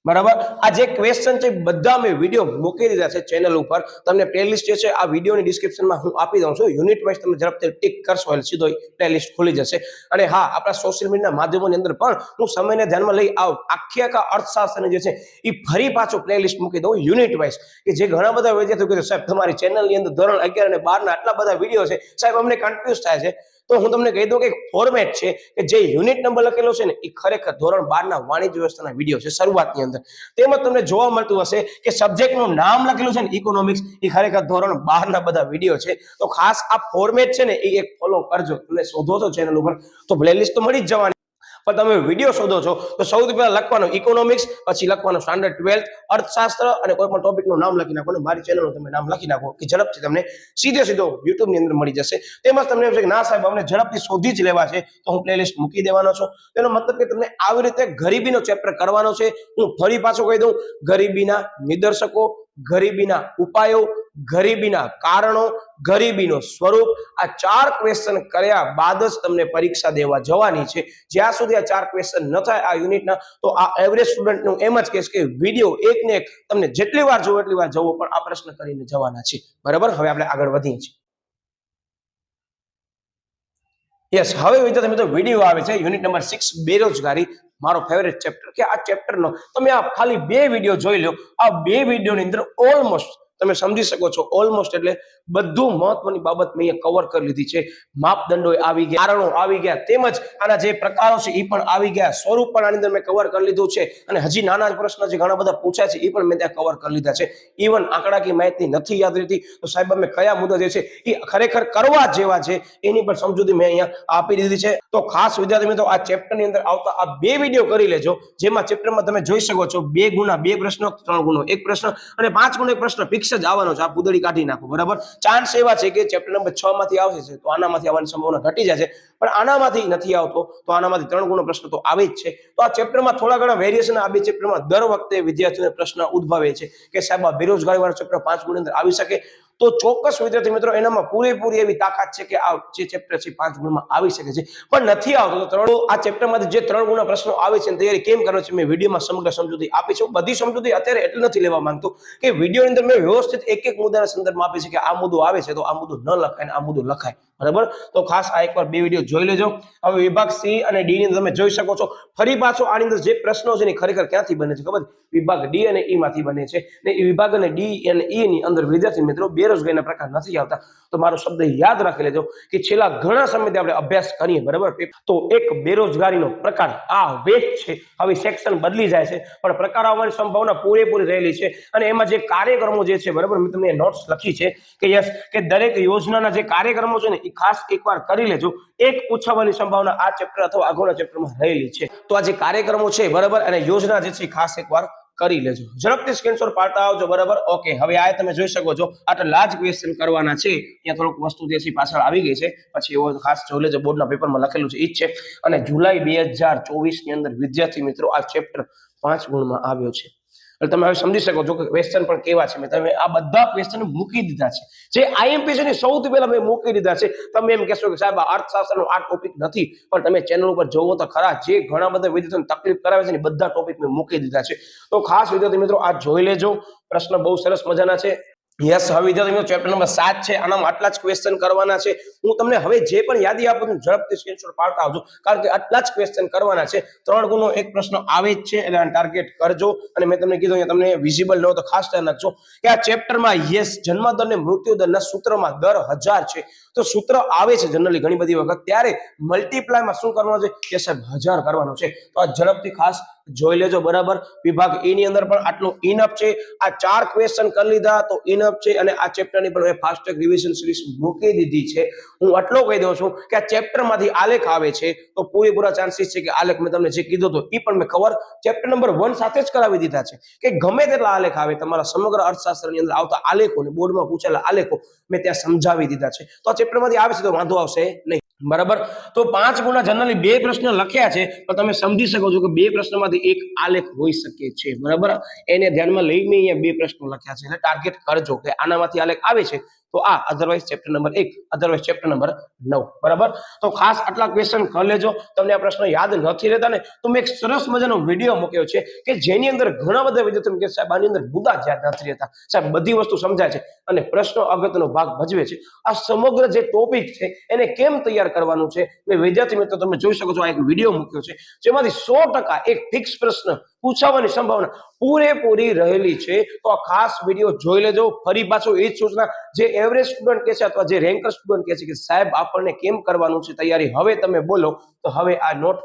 S1: બરાબર. આ જે ક્વેશ્ચન છે બધા મેં વિડીયો મૂકી દીધા છે ચેનલ ઉપર. તમને પ્લેલિસ્ટ જે છે આ વિડીયોની ડિસ્ક્રિપ્શનમાં હું આપી દઉં છું. યુનિટ વાઇઝ તમે ઝડપથી ટિક કરશો એટલે સીધો પ્લેલિસ્ટ ખુલી જશે. અને હા, આપણા સોશિયલ મીડિયાના માધ્યમોની અંદર પણ હું સમયને ધ્યાનમાં લઈ આખા અર્થશાસ્ત્રની જે છે એ ફરી પાછું પ્લેલિસ્ટ મૂકી દઉં યુનિટ વાઇઝ, કે જે ઘણા બધા વિદ્યાર્થીઓ કહે છે સાહેબ તમારી ચેનલની અંદર ધોરણ 11 અને 12 ના આટલા બધા વિડીયો છે સાહેબ અમને કન્ફ્યુઝ થાય છે. તો હું તમને કહી દઉં કે એક ફોર્મેટ છે કે જે યુનિટ નંબર લખેલો છે ને એ ખરેખર ધોરણ 12 ના વાણિજ્ય વ્યવસ્થાના વિડીયો છે શરૂઆતની અંદર. તેમાં તમને જોવા મળતું હશે કે સબ્જેક્ટનું નામ લખેલું છે ને ઇકોનોમિક્સ, એ ખરેખર ધોરણ 12 ના બધા વિડીયો છે. તો ખાસ આ ફોર્મેટ છે ને એ એક ફોલો કરજો. તમે શોધો છો ચેનલ ઉપર તો પ્લેલિસ્ટ તો મળી જ જવાની, પણ તમે વિડીયો શોધો છો તો સૌથી પહેલા લખવાનું ઇકોનોમિક્સ, પછી લખવાનું સ્ટાન્ડર્ડ 12 અર્થશાસ્ત્ર, અને કોઈ પણ ટોપિકનું નામ લખી નાખો અને મારી ચેનલનું તમે નામ લખી નાખો કે ઝડપથી તમને સીધો યુટ્યુબની અંદર મળી જશે. તેમજ તમને એમ છે કે ના સાહેબ અમને ઝડપથી શોધી જ લેવા છે તો હું પ્લેલિસ્ટ મૂકી દેવાનો છું. તેનો મતલબ કે તમને આવી રીતે ગરીબીનો ચેપ્ટર કરવાનો છે. હું ફરી પાછું કહી દઉં, ગરીબીના નિદર્શકો, ગરીબીના ઉપાયો, ગરીબીના કારણો, ગરીબીનું સ્વરૂપ, આ 4 ક્વેશ્ચન કર્યા બાદ જ તમને પરીક્ષા દેવા જવાની છે. જ્યાં સુધી આ 4 ક્વેશ્ચન ન થાય આ યુનિટના, તો આ એવરેજ સ્ટુડન્ટનું એમ જ કહેશ કે વિડીયો એકને એક તમને જેટલી વાર જોવો એટલી વાર જવો, પણ આ પ્રશ્ન કરીને જવાના છે. બરાબર. હવે આપણે આગળ વધીએ છીએ. યસ, હવે વિદ્યાર્થી મિત્રો વિડીયો આવે છે યુનિટ નંબર 6 બેરોજગારી, મારો ફેવરેટ ચેપ્ટર. કે આ ચેપ્ટરનો તમે આ ખાલી 2 વિડીયો જોઈ લો. આ 2 વિડીયોની અંદર ઓલમોસ્ટ તમે સમજી શકો છો, ઓલમોસ્ટ એટલે બધું મહત્વની બાબત મેં અહીંયા કવર કરી લીધી છે. માપદંડો આવી ગયા, કારણો આવી ગયા, તેમજ આના જે પ્રકારો છે એ પણ આવી ગયા, સ્વરૂપ પણ આની અંદર મેં કવર કરી લીધું છે. અને હજી નાના પ્રશ્ન જે ઘણા બધા પૂછ્યા છે એ પણ મેં ત્યાં કવર કરી લીધા છે. ઇવન આંકડાકીય માહિતી નથી યાદ રહેતી તો સાહેબ અમે કયા મુદ્દા જે છે એ ખરેખર કરવા જેવા છે એની પણ સમજૂતી મેં અહીંયા આપી દીધી છે. તો ખાસ વિદ્યાર્થી મિત્રો આ ચેપ્ટરની અંદર આવતા આ 2 વિડીયો કરી લેજો, જેમાં ચેપ્ટરમાં તમે જોઈ શકો છો 2 ગુણા 2 પ્રશ્નો, 3 ગુણો 1 પ્રશ્ન અને 5 ગુણો 1 પ્રશ્ન ફિક્સ જ આવવાનો છે. આ પૂદડી કાઢી નાખો. બરાબર. ચાન્સ એવા છે કે ચેપ્ટર નંબર 6 માંથી આવશે છે તો આનામાંથી આવવાની સંભાવના ઘટી જાય છે, પણ આનામાંથી નથી આવતો તો આનામાંથી 3 ગુણો પ્રશ્ન તો આવે જ છે. તો આ ચેપ્ટરમાં થોડા ઘણા વેરિએશન આ 2 ચેપ્ટરમાં દર વખતે વિદ્યાર્થીઓને પ્રશ્ન ઉદ્ભવે છે કે સાહેબ આ બેરોજગારી વાળો ચેપ્ટર 5 ગુણની અંદર આવી શકે. તો ચોક્કસ વિદ્યાર્થી મિત્રો એનામાં પૂરેપૂરી એવી તાકાત છે કે આ જે ચેપ્ટર છે 5 ગુણમાં આવી શકે છે, પણ નથી આવતો તો આ ચેપ્ટરમાંથી જે 3 ગુણના પ્રશ્નો આવે છે તૈયારી કેમ કરવાની છે મેં વિડીયોમાં સમગ્ર સમજૂતી આપી છે. બધી સમજૂતી અત્યારે એટલે નથી લેવા માંગતો કે વિડીયોની અંદર મેં વ્યવસ્થિત એક મુદ્દાના સંદર્ભમાં આપી છે કે આ મુદ્દો આવે છે તો આ મુદ્દો ન લખાય ને આ મુદ્દો લખાય. બરાબર. તો ખાસ આ એકવાર 2 વિડીયો જોઈ લેજો. હવે વિભાગ સી અને ડી ની તમે જોઈ શકો છો. ફરી પાછો આની અંદર જે પ્રશ્નો છે ને ખરેખર ક્યાંથી બને છે ખબર? વિભાગ ડી અને ઈ માંથી બને છે. ને એ વિભાગ અને ડી અને ઈ ની અંદર વિદ્યાર્થી મિત્રો બેરોજગારીના પ્રકાર નથી આવતા. તો મારો શબ્દ યાદ રાખી લેજો કે છેલ્લા ઘણા સમયથી આપણે અભ્યાસ કરીએ. બરાબર. તો એક બેરોજગારીનો પ્રકાર આ વેચ છે. હવે સેક્શન બદલી જાય છે પણ પ્રકાર આવવાની સંભાવના પૂરેપૂરી રહેલી છે. અને એમાં જે કાર્યક્રમો જે છે, બરાબર, મેં તમને નોટ્સ લખી છે કે યસ કે દરેક યોજનાના જે કાર્યક્રમો છે ને એ ખાસ એકવાર કરી લેજો. એક પૂછવાની સંભાવના આ ચેપ્ટર અથવા આગળના ચેપ્ટરમાં રહેલી છે. તો આ જે કાર્યક્રમો છે, બરાબર, અને યોજના જે છે ખાસ એકવાર કરી લેજો. ઝડપથી સ્ક્રીનશોટ પાડતા આવજો. બરાબર. ઓકે. હવે આ તમે જોઈ શકો છો આટલા જ ક્વેશ્ચન કરવાના છે. ત્યાં થોડુંક વસ્તુ જે છે પાછળ આવી ગઈ છે, પછી એવો ખાસ જોઈ લેજો. બોર્ડના પેપરમાં લખેલું છે ઈ જ છે. અને જુલાઈ 2024 ની અંદર વિદ્યાર્થી મિત્રો આ ચેપ્ટર 5 ગુણમાં આવ્યો છે. એટલે તમે હવે સમજી શકો છો કે ક્વેશ્ચન પણ કેવા છે. મેં તમે આ બધા ક્વેશ્ચન મૂકી દીધા છે. જે આઈએમપી છે ને સૌથી પહેલા મેં મૂકી દીધા છે. તમે એમ કહેશો કે સાહેબ અર્થશાસ્ત્રનો આ ટોપિક નથી, પણ તમે ચેનલ ઉપર જોવો તો ખરા જે ઘણા બધા વિદ્યાર્થીઓને તકલીફ કરાવે છે ને બધા ટોપિક મેં મૂકી દીધા છે. તો ખાસ વિદ્યાર્થી મિત્રો આ જોઈ લેજો. પ્રશ્ન બહુ સરસ મજાના છે. યસ. હવે વિદ્યાર્થી મિત્રો ચેપ્ટર નંબર 7 છે. આનામાં આટલા જ ક્વેશ્ચન કરવાના છે. હું તમને હવે જે પણ યાદી આપું છું ઝડપથી સ્ક્રીનશોટ પાડતા આવજો, કારણ કે આટલા જ ક્વેશ્ચન કરવાના છે. 3 ગુણનો એક પ્રશ્ન આવે જ છે એટલે આ ટાર્ગેટ કરજો. અને મેં તમને કીધું અહીંયા તમને વિઝિબલ ન હોય તો ખાસ ધ્યાન રાખજો કે આ ચેપ્ટરમાં યસ જન્મદર અને મૃત્યુદરના સૂત્રમાં દર 1000 છે. તો સૂત્ર આવે છે જનરલી ઘણી બધી વખત, ત્યારે મલ્ટીપ્લાયમાં શું કરવાનું છે કે સાહેબ 1000 કરવાનું છે. તો આ ઝડપથી ખાસ જોઈ લેજો. બરાબર. વિભાગ એ ની અંદર પણ આટલું ઇનફ છે. આ 4 ક્વેશ્ચન કરી લીધા તો ઇનફ છે. અને આ ચેપ્ટરની પણ ફાસ્ટ ટ્રેક રિવિઝન સિરીઝ મૂકી દીધી છે. હું આટલો કહી દઉં છું કે આ ચેપ્ટરમાંથી આલેખ આવે છે તો પૂરેપૂરા ચાન્સીસ છે કે આલેખ મેં તમને જે કીધું હતું એ પણ મેં કવર ચેપ્ટર નંબર 1 સાથે જ કરાવી દીધા છે. કે ગમે તેટલા આલેખ આવે તમારા સમગ્ર અર્થશાસ્ત્રની અંદર આવતા આલેખોને બોર્ડમાં પૂછેલા આલેખો મેં ત્યાં સમજાવી દીધા છે. તો આ ચેપ્ટરમાંથી આવે છે તો વાંધો આવશે નહીં. બરાબર. તો 5 ગુણા જનરલી 2 પ્રશ્ન લખ્યા છે, પણ તમે સમજી શકો છો કે 2 પ્રશ્નમાંથી એક આલેખ હોઈ શકે છે. બરાબર. એને ધ્યાનમાં લઈને અહીંયા 2 પ્રશ્નો લખ્યા છે. એટલે ટાર્ગેટ કરજો કે આનામાંથી આલેખ આવે છે તો આ otherwise chapter number 1, otherwise chapter number 9. બરાબર, તો ખાસ આટલા ક્વેશ્ચન કરી લેજો. તમને આ પ્રશ્ન યાદ નથી રહેતા ને તો મેં એક સરસ મજાનો વિડીયો મૂક્યો છે કે જેની અંદર ઘણા બધા વિદ્યાર્થીઓ કે સાહેબ આની અંદર મુદ્દા જ યાદ નથી રહેતા, સાહેબ બધી વસ્તુ સમજાય છે અને પ્રશ્નો અગત્યનો ભાગ ભજવે છે. આ સમગ્ર જે ટોપિક છે એને કેમ તૈયાર કરવાનું છે મેં વિદ્યાર્થી મિત્રો તમે જોઈ શકો છો આ એક વિડીયો મૂક્યો છે જેમાંથી 100% એક ફિક્સ પ્રશ્ન પૂછાવાની સંભાવના પૂરેપૂરી રહેલી છે. તો આ ખાસ વિડીયો જોઈ લેજો. ફરી પાછો એ જ સૂચના જે એવરેજ સ્ટુડન્ટ કે છે અથવા જે રેન્કર સ્ટુડન્ટ કે છે કે સાહેબ આપણને કેમ કરવાનું છે તૈયારી, હવે તમે બોલો તો હવે આ નોટ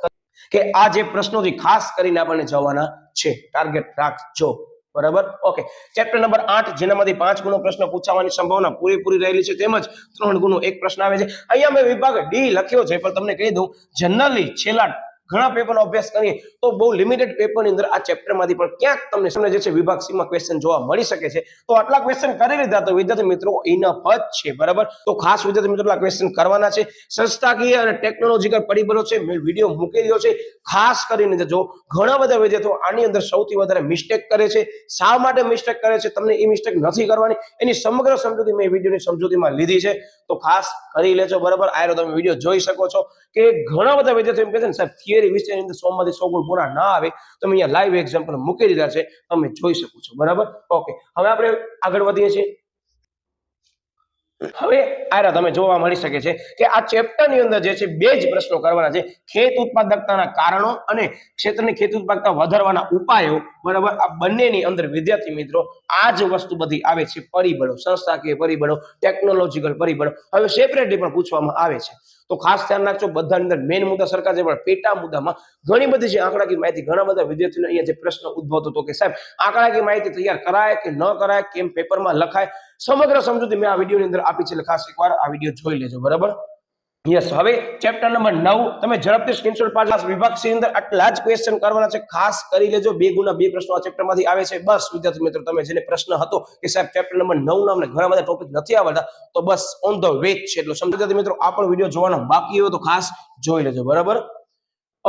S1: કે આ જે પ્રશ્નોથી ખાસ કરીને આપણને જવાના છે, ટાર્ગેટ રાખજો. બરાબર, ઓકે. ચેપ્ટર નંબર 8 જેનામાંથી 5 ગુણનો પ્રશ્ન પૂછવાની સંભાવના પૂરેપૂરી રહેલી છે તેમજ 3 ગુણનો એક પ્રશ્ન આવે છે. અહીંયા મેં વિભાગ ડી લખ્યો છે પણ તમને કહી દઉં જનરલી છેલ્લા ઘણા પેપરનો અભ્યાસ કરીએ તો બહુ લિમિટેડ પેપરની અંદર આ ચેપ્ટરમાંથી પણ ક્યાંક તમને જે છે વિભાગ સી માં ક્વેશ્ચન જોવા મળી શકે છે. તો આટલા ક્વેશ્ચન કરી લીધા તો વિદ્યાર્થી મિત્રો ઇનફ જ છે. બરાબર, તો ખાસ વિદ્યાર્થી મિત્રો આ ક્વેશ્ચન કરવાના છે. સંસ્થાકીય અને ટેકનોલોજીકલ પરિબળો છે મેં વિડીયો મૂકી દીધો છે, ખાસ કરીને જો ઘણા બધા વિદ્યાર્થીઓ આની અંદર સૌથી વધારે મિસ્ટેક કરે છે. શા માટે મિસ્ટેક કરે છે તમને એ મિસ્ટેક નથી કરવાની, એની સમગ્ર સમજૂતી મેં વિડીયોની સમજૂતીમાં લીધી છે, તો ખાસ કરી લેજો. બરાબર, આયરો તમે વિડીયો જોઈ શકો છો કે ઘણા બધા વિદ્યાર્થીઓ એમ કહે છે ને સાહેબ થિયરી વિષયની અંદર 100 માંથી 100 ગુણ પૂરા ના આવે, તમે અહીંયા લાઈવ એક્ઝામ્પલ મૂકી દીધા છે, તમે જોઈ શકો છો. બરાબર, ઓકે. હવે આપણે આગળ વધીએ છીએ. હવે આયરા તમે જોવા મળી શકે છે કે આ ચેપ્ટરની અંદર જે છે બે જ પ્રશ્નો કરવાના છે, ખેત ઉત્પાદકતાના કારણો અને ક્ષેત્રની ખેત ઉત્પાદકતા વધારવાના ઉપાયો. બરાબર, આ બંનેની અંદર વિદ્યાર્થી મિત્રો આ જ વસ્તુ બધી આવે છે, પરિબળો, સંસ્થાકીય પરિબળો, ટેકનોલોજીકલ પરિબળો હવે સેપરેટલી પણ પૂછવામાં આવે છે. તો ખાસ ધ્યાન રાખજો, બધાની અંદર મેઇન મુદ્દા સરખા છે પણ પેટા મુદ્દામાં ઘણી બધી છે આંકડાકીય માહિતી. ઘણા બધા વિદ્યાર્થીઓને અહીંયા જે પ્રશ્ન ઉદ્ભવતો હતો કે સાહેબ આંકડાકીય માહિતી તૈયાર કરાય કે ન કરાય, કેમ પેપરમાં લખાય, સમગ્ર સમજૂતી મેં આ વિડીયોની અંદર આપી છે, એટલે ખાસ એકવાર આ વિડીયો જોઈ લેજો. બરાબર, યસ. હવે ચેપ્ટર નંબર 9 તમે ઝડપથી સ્ક્રીનશોટ પાડજો. વિભાગ સી અંદર આટલા જ ક્વેશ્ચન કરવાના છે, ખાસ કરી લેજો. 2 ગુણના 2 પ્રશ્નો આ ચેપ્ટરમાંથી આવે છે. બસ વિદ્યાર્થી મિત્રો તમે જેને પ્રશ્ન હતો કે સાહેબ ચેપ્ટર નંબર 9 ના અમને ઘણા બધા ટોપિક નથી આવડતા તો બસ ઓન ધ વે છે, એટલે સમજો મિત્રો આ પણ વિડીયો જોવાનો બાકી હોય તો ખાસ જોઈ લેજો. બરાબર,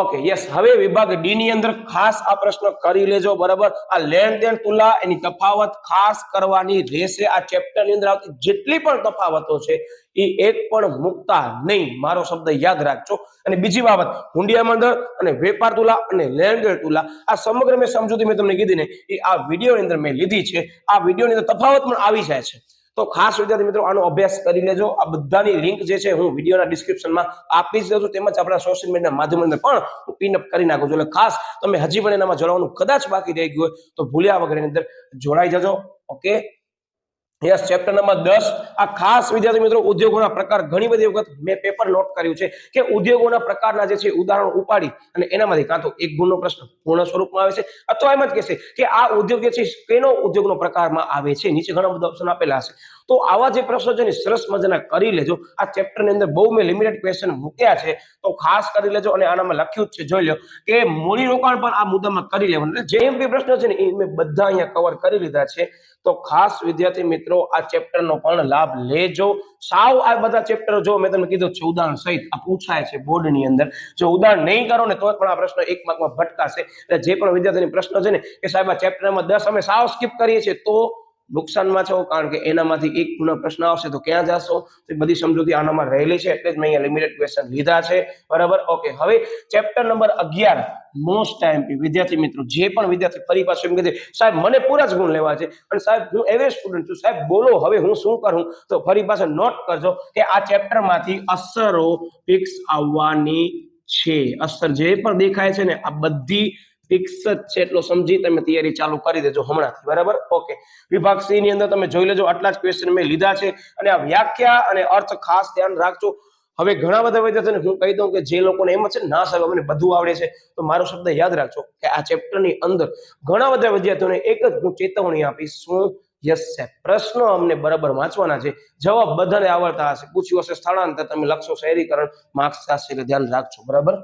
S1: ઓકે, યસ. હવે વિભાગ ડી ની અંદર ખાસ આ પ્રશ્ન કરી લેજો. બરાબર, આ લેણ દેણ તુલા એની તફાવત ખાસ કરવાની રહેશે. આ ચેપ્ટર ની અંદર આવતી જેટલી પણ તફાવતો છે એ એક પણ મુકતા નહીં, મારો શબ્દ યાદ રાખજો. અને બીજી બાબત હુંડિયા મંડળ અને વેપાર તુલા અને લેણ દેણ તુલા આ સમગ્ર મેં સમજૂતી મેં તમને કીધી ને એ આ વિડીયોની અંદર મેં લીધી છે. આ વિડીયોની અંદર તફાવત પણ આવી જાય છે, તો ખાસ વિદ્યાર્થી મિત્રો આનો અભ્યાસ કરી લેજો. આ બધાની લિંક જે છે હું વિડીયોના ડિસ્ક્રિપ્શનમાં આપી જ દઉં છું, તેમજ આપણા સોશિયલ મીડિયાના માધ્યમથી પણ હું પિનઅપ કરી નાખું છું. એટલે ખાસ તમે હજી પણ એનામાં જોડાવાનું કદાચ બાકી રહી ગયું હોય તો ભૂલ્યા વગર એની અંદર જોડાઈ જજો. Okay, yes. ચેપ્ટર નંબર 10 આ ખાસ વિદ્યાર્થી મિત્રો ઉદ્યોગોના પ્રકાર. ઘણી બધી વખત મેં પેપર નોટ કર્યું છે કે ઉદ્યોગોના પ્રકારના જે છે ઉદાહરણ ઉપાડી અને એનામાંથી કાં તો 1 ગુણનો પ્રશ્ન પૂર્ણ સ્વરૂપમાં આવે છે અથવા એમ જ કહેશે કે આ ઉદ્યોગ જે છે કેનો ઉદ્યોગનો પ્રકારમાં આવે છે. નીચે ઘણા બધા ઓપ્શન આપેલા હશે, તો આવા જે પ્રશ્નો છે ને સરસ મજાના કરી લેજો. આ ચેપ્ટરની અંદર બહુ મેં લિમિટેડ ક્વેશ્ચન મૂક્યા છે, તો ખાસ કરી લેજો. અને આનામાં લખ્યું જ છે, જોઈ લો કે મૂડી રોકાણ પણ આ મુદ્દામાં કરી લેવાનું. એટલે જે એમપી પ્રશ્નો છે ને એ મેં બધા અહીંયા કવર કરી લીધા છે, તો ખાસ વિદ્યાર્થી મિત્રો આ ચેપ્ટરનો પણ લાભ લેજો. સાવ આ બધા ચેપ્ટર જો મેં તમને કીધું છે ઉદાહરણ સહિત આ પૂછાય છે બોર્ડની અંદર, જો ઉદાહરણ નહીં કરો ને તો પણ આ પ્રશ્ન 1 માર્કમાં ભટકાશે. એટલે જે પણ વિદ્યાર્થીની પ્રશ્ન છે ને કે સાહેબ આ ચેપ્ટર નંબર 10 અમે સાવ સ્કીપ કરીએ છીએ તો નુકસાનમાં છો, કારણ કે એનામાંથી 1 ગુણનો પ્રશ્ન આવશે તો ક્યાં જશો, તો બધી સમજૂતી આનામાં રહેલી છે, એટલે જ મેં અહીંયા લિમિટેડ ક્વેશ્ચન લીધા છે. બરાબર, ઓકે. હવે ચેપ્ટર નંબર 11 મોસ્ટ આઈએમપી. વિદ્યાર્થી મિત્રો જે પણ વિદ્યાર્થી ફરી પાછું એમ કહે સાહેબ મને પૂરા જ ગુણ લેવા છે અને સાહેબ હું એવરેજ સ્ટુડન્ટ છું, સાહેબ બોલો હવે હું શું કરું, તો ફરી પાછા નોટ કરજો કે આ ચેપ્ટરમાંથી અસરો ફિક્સ આવવાની છે. અસર જે પણ દેખાય છે ને આ બધી ફિક્સ જ છે, એટલો સમજી તમે તૈયારી ચાલુ કરી દેજો હમણાંથી. બરાબર, ઓકે. વિભાગ સી ની અંદર તમે જોઈ લેજો આટલા જ ક્વેશ્ચન મેં લીધા છે અને આ વ્યાખ્યા અને અર્થ ખાસ ધ્યાન રાખજો. હવે ઘણા બધા વિદ્યાર્થીઓને હું કહી દઉં કે જે લોકોને એમ છે ના સાહેબ મને બધું આવડે છે, તો મારો શબ્દ યાદ રાખજો કે આ ચેપ્ટરની અંદર ઘણા બધા વિદ્યાર્થીઓને એક જ હું ચેતવણી આપીશ, શું યસ સાહેબ પ્રશ્નો અમને બરાબર વાંચવાના છે, જવાબ બધાને આવડતા હશે, પૂછ્યું હશે સ્થળાંતર તમે લખશો શહેરીકરણ, માર્ક્સ થશે, એટલે ધ્યાન રાખજો. બરાબર,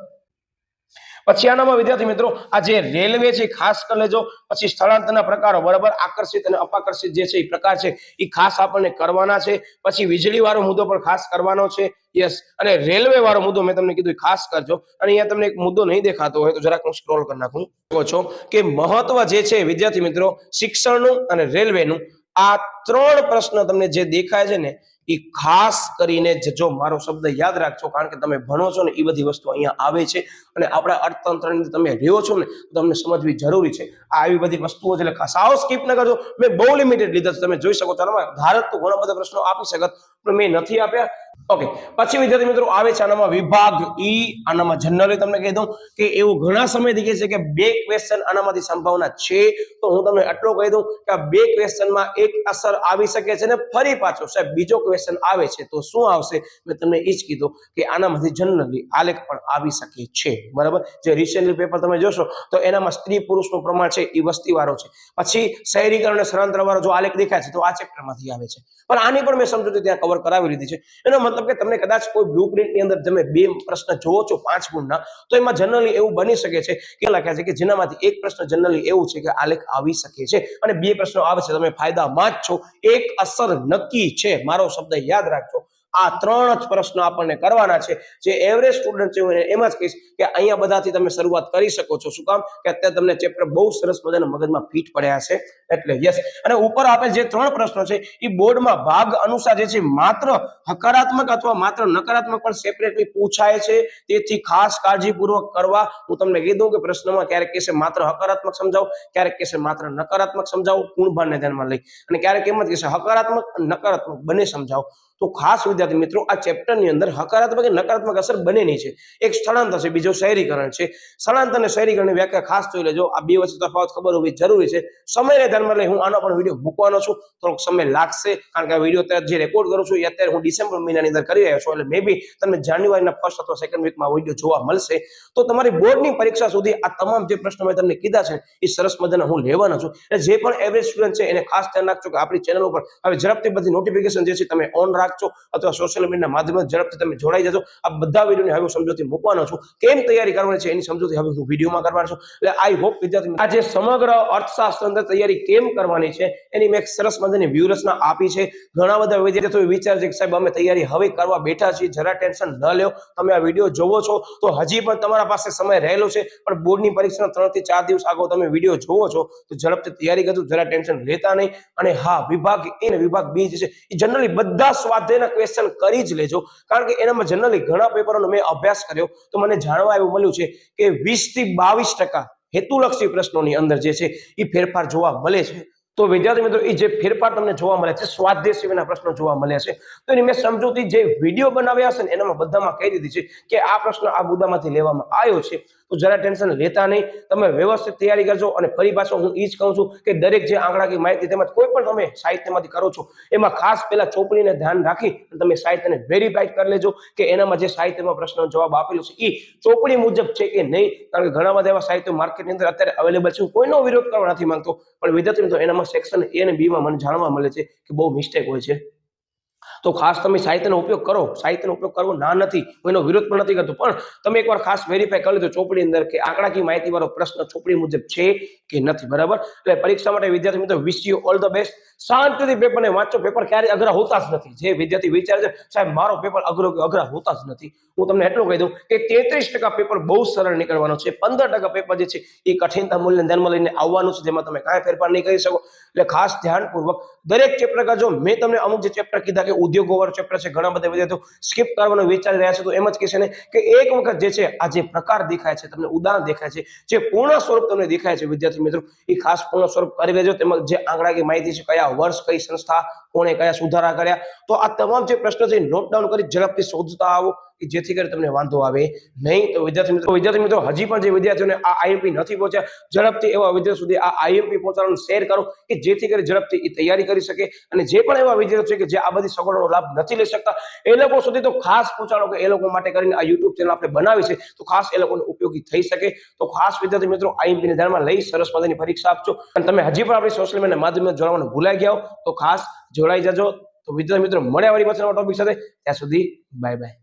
S1: પછી આનામાં વિદ્યાર્થી મિત્રો આ જે રેલવે છે ખાસ કરી લેજો. પછી સ્થળાંતરના પ્રકારો, બરાબર, આકર્ષિત અને અપાકર્ષિત જે છે એ પ્રકાર છે એ ખાસ આપણને કરવાના છે. પછી વીજળી વાળો મુદ્દો પણ ખાસ કરવાનો છે, યસ. અને રેલવે વાળો મુદ્દો મેં તમને કીધું ખાસ કરજો. અને અહીંયા તમને એક મુદ્દો નહીં દેખાતો હોય તો જરાક હું સ્ક્રોલ કરી નાખું છો કે મહત્વ જે છે વિદ્યાર્થી મિત્રો શિક્ષણનું અને રેલવેનું આ 3 પ્રશ્ન તમને જે દેખાય છે ને એ ખાસ કરીને જો મારો શબ્દ યાદ રાખજો, કારણ કે તમે ભણો છો ને એ બધી વસ્તુ અહીંયા આવે છે અને આપણા અર્થતંત્રની અંદર તમે રહ્યો છો ને તો તમને સમજવી જરૂરી છે. આવી બધી વસ્તુઓ છે એટલે સાવ સ્કીપ ન કરજો. મેં બહુ લિમિટેડ લીધા છે, તમે જોઈ શકો છો. ધારક તો ઘણા બધા પ્રશ્નો આપી શકત પણ મેં નથી આપ્યા. ઓકે, પછી વિદ્યાર્થી મિત્રો આવે છે આનામાં વિભાગ ઈ. આનામાં જનરલી તમને કહી દઉં કે એવું ઘણા સમયથી કહે છે કે 2 ક્વેશ્ચન આનામાંથી સંભાવના છે, તો હું તમને આટલો કહી દઉં કે આ 2 ક્વેશ્ચનમાં એક અસર આવી શકે છે ને ફરી પાછો સાહેબ બીજો ક્વેશ્ચન આવે છે તો શું આવશે? મેં તમને એ જ કીધું કે આનામાંથી જનરલી આલેખ પણ આવી શકે છે. બરાબર, જે રિસેન્ટલી પેપર તમે જોશો તો એનામાં સ્ત્રી પુરુષનું પ્રમાણ છે એ વસ્તીવાળો છે. પછી શહેરીકરણ અને સ્થળાંતર વાળો જો આલેખ દેખાય છે તો આ ચેપ્ટરમાંથી આવે છે, પણ આની પણ મેં સમજૂતી ત્યાં કવર કરાવી લીધી છે. એનો મતલબ કે તમને કદાચ કોઈ બ્લુપ્રિન્ટની અંદર તમે 2 પ્રશ્ન જોવો છો 5 ગુણના, તો એમાં જનરલી એવું બની શકે છે કે લખ્યા છે કે જેનામાંથી એક પ્રશ્ન જનરલી એવું છે કે આલેખ આવી શકે છે અને 2 પ્રશ્નો આવે છે, તમે ફાયદામાં જ છો. એક અસર નક્કી છે, મારો શબ્દ યાદ રાખજો. આ 3 જ પ્રશ્ન આપણને કરવાના છે. જે એવરેજ સ્ટુડન્ટ છે હું એમ જ કહીશ કે અહીંયા બધાથી તમે શરૂઆત કરી શકો છો. શું કામ? કે અત્યારે તમને ચેપ્ટર બહુ સરસ મજાના મગજમાં ફિટ પડ્યા છે એટલે યસ. અને ઉપર આપેલ જે 3 પ્રશ્નો છે એ બોર્ડમાં ભાગ અનુસાર જે છે માત્ર હકારાત્મક અથવા માત્ર નકારાત્મક પણ સેપરેટલી પૂછાય છે, તેથી ખાસ કાળજીપૂર્વક કરવા. હું તમને કહી દઉં કે પ્રશ્નમાં ક્યારેક કહેશે માત્ર હકારાત્મક સમજાવો, ક્યારેક કહેશે માત્ર નકારાત્મક સમજાવો, ગુણભારને ધ્યાનમાં લઈ, અને ક્યારેક એમ જ કહેશે હકારાત્મક અને નકારાત્મક બંને સમજાવો. તો ખાસ વિદ્યાર્થી મિત્રો આ ચેપ્ટરની અંદર હકારાત્મક અને નકારાત્મક અસર બંનેની છે. એક સ્થળાંતર છે, બીજો શહેરીકરણ છે. સ્થળાંતર અને શહેરીકરણની વ્યાખ્યા ખાસ જોઈ લેજો. આ 2 વચ્ચે તફાવત ખબર હોવી જરૂરી છે. સમયને ધ્યાનમાં લઈ હું આનો પણ વિડીયો મૂકવાનો છું. થોડોક સમય લાગશે કારણ કે આ વિડીયો અત્યારે જે રેકોર્ડ કરું છું એ અત્યારે હું ડિસેમ્બર મહિનાની અંદર કરી રહ્યો છું, એટલે મે બી તમને જાન્યુઆરીના ફર્સ્ટ અથવા સેકન્ડ વીકમાં વિડીયો જોવા મળશે. તો તમારી બોર્ડની પરીક્ષા સુધી આ તમામ જે પ્રશ્નો મેં તમને કીધા છે એ સરસ મજાના હું લેવાનો છું. એટલે જે પણ એવરેજ સ્ટુડન્ટ છે એને ખાસ ધ્યાન રાખજો કે આપણી ચેનલ ઉપર હવે ઝડપથી બધી નોટિફિકેશન જે છે તમે ઓન રાખજો અથવા સોશિયલ મીડિયાના માધ્યમથી ઝડપથી તમે જોડાઈ જજો. આ બધા વિડીયોની હવે સમજૂતી મૂકવાનો છું. કેમ તૈયારી કરવાની છે એની સમજૂતી હવે હું વિડીયોમાં કરવાનો છું. એટલે આઈ હોપ વિદ્યાર્થી આ જે સમગ્ર અર્થશાસ્ત્ર અંદર તૈયારી કેમ કરવાની છે એની મેં એક સરસ મજાની વ્યૂહરચના આપી છે. ઘણા બધા વિદ્યાર્થીઓ વિચારે છે કે સાહેબ અમે તૈયારી હવે કરવા બેઠા છીએ, જરા ટેન્શન ન લ્યો. તમે આ વિડીયો જોવો છો તો હજી પણ તમારા પાસે સમય રહેલો છે, પણ બોર્ડની પરીક્ષાના 3 થી 4 દિવસ આગળ તમે વિડીયો જોવો છો તો ઝડપથી તૈયારી કરજો, જરા ટેન્શન લેતા નહીં. અને હા, વિભાગ એ અને વિભાગ બી જે છે એ જનરલી બધા સ્વાધ્યાયના ક્વેશ્ચન કરી જ લેજો, કારણ કે એનામાં જનરલી ઘણા પેપરોનો મેં અભ્યાસ કર્યો તો મને જાણવા એવું મળ્યું છે કે 20 થી 22% હેતુલક્ષી પ્રશ્નોની અંદર જે છે એ ફેરફાર જોવા મળે છે. તો વિદ્યાર્થી મિત્રો એ જે ફેરફાર તમને જોવા મળે છે, સ્વાધ્યાય સિવાયના પ્રશ્નો જોવા મળ્યા છે, તો એની મેં સમજૂતી જે વિડીયો બનાવ્યા હશે ને એનામાં બધામાં કહી દીધી છે કે આ પ્રશ્ન આ મુદ્દામાંથી લેવામાં આવ્યો છે. તો જરા ટેન્શન લેતા નહીં, તમે વ્યવસ્થિત તૈયારી કરજો. અને ફરી પાછો હું એ જ કહું છું કે દરેક જે આંકડાકીય માહિતી તેમજ કોઈ પણ તમે સાહિત્યમાંથી કરો છો એમાં ખાસ પહેલા ચોપડીને ધ્યાન રાખી તમે સાહિત્યને વેરીફાઈ કરી લેજો કે એનામાં જે સાહિત્યમાં પ્રશ્નનો જવાબ આપેલો છે એ ચોપડી મુજબ છે કે નહીં. કારણ કે ઘણા બધા એવા સાહિત્ય માર્કેટની અંદર અત્યારે અવેલેબલ છે. હું કોઈનો વિરોધ કરવા નથી માંગતો, પણ વિદ્યાર્થી મિત્રો એનામાં સેક્શન A અને B માં મને જાણવા મળે છે કે બહુ મિસ્ટેક હોય છે. તો ખાસ તમે સાહિત્યનો ઉપયોગ કરો, સાહિત્યનો ઉપયોગ કરવો ના નથી, હું એનો વિરોધ પણ નથી કરતો, પણ તમે એકવાર ખાસ વેરીફાઈ કરી લેજો ચોપડી અંદર કે આંકડાકીય માહિતી વાળો પ્રશ્ન ચોપડી મુજબ છે કે નથી. બરાબર, એટલે પરીક્ષા માટે વિદ્યાર્થી મિત્રો wish you all the best. શાંતિથી પેપરને વાંચો. પેપર ક્યારેય અઘરા હોતા જ નથી. જે વિદ્યાર્થી વિચારે છે સાહેબ મારો પેપર અઘરા હોતા જ નથી, હું તમને એટલું કહી દઉં કે 33% પેપર બહુ સરળ નીકળવાનો છે. 15% પેપર જે છે એ કઠિનતા મૂલ્યને ધ્યાનમાં લઈને આવવાનું છે, જેમાં તમે કાંઈ ફેરફાર નહીં કરી શકો. એટલે ખાસ ધ્યાનપૂર્વક દરેક ચેપ્ટર કરજો. મેં તમને અમુક જે ચેપ્ટર કીધા કે ઉદ્યોગો વાળો ચેપ્ટર છે, ઘણા બધા વિદ્યાર્થીઓ સ્કીપ કરવાનો વિચારી રહ્યા છે, તો એમ જ કહેશે ને કે એક વખત જે છે આ જે પ્રકાર દેખાય છે તમને, ઉદાહરણ દેખાય છે, જે પૂર્ણ સ્વરૂપ તમને દેખાય છે વિદ્યાર્થી મિત્રો, એ ખાસ પૂર્ણ સ્વરૂપ કરી લેજો. તેમજ જે આંકડાકીય માહિતી છે, કયા વર્ષ, કઈ સંસ્થા, કોણે કયા સુધારા કર્યા, તો આ તમામ જે પ્રશ્નો છે નોટ ડાઉન કરી ઝડપથી શોધતા આવો કે જેથી કરી તમને વાંધો આવે નહીં. તો વિદ્યાર્થી મિત્રો હજી પણ જે વિદ્યાર્થીઓને આ આઈએમપી નથી પહોંચ્યા, ઝડપથી એવા વિદ્યાર્થીઓ સુધી આ આઈએમપી પહોંચાડવાનું શેર કરો કે જેથી કરી ઝડપથી એ તૈયારી કરી શકે. અને જે પણ એવા વિદ્યાર્થીઓ છે કે જે આ બધી સગવડોનો લાભ નથી લઈ શકતા એ લોકો સુધી તો ખાસ પહોંચાડો કે એ લોકો માટે કરીને આ યુટ્યુબ ચેનલ આપણે બનાવી છે તો ખાસ એ લોકોને ઉપયોગી થઈ શકે. તો ખાસ વિદ્યાર્થી મિત્રો આઈએમપી ને ધ્યાનમાં લઈ સરસ મજાની પરીક્ષા આપજો. અને તમે હજી પણ આપણી સોશિયલ મીડિયાના માધ્યમથી જોડાવાનું ભૂલાઈ ગયા હો તો ખાસ જોડાઈ જજો. તો વિદ્યાર્થી મિત્રો મળ્યા વળી પાછળ ટોપિક સાથે, ત્યાં સુધી બાય બાય.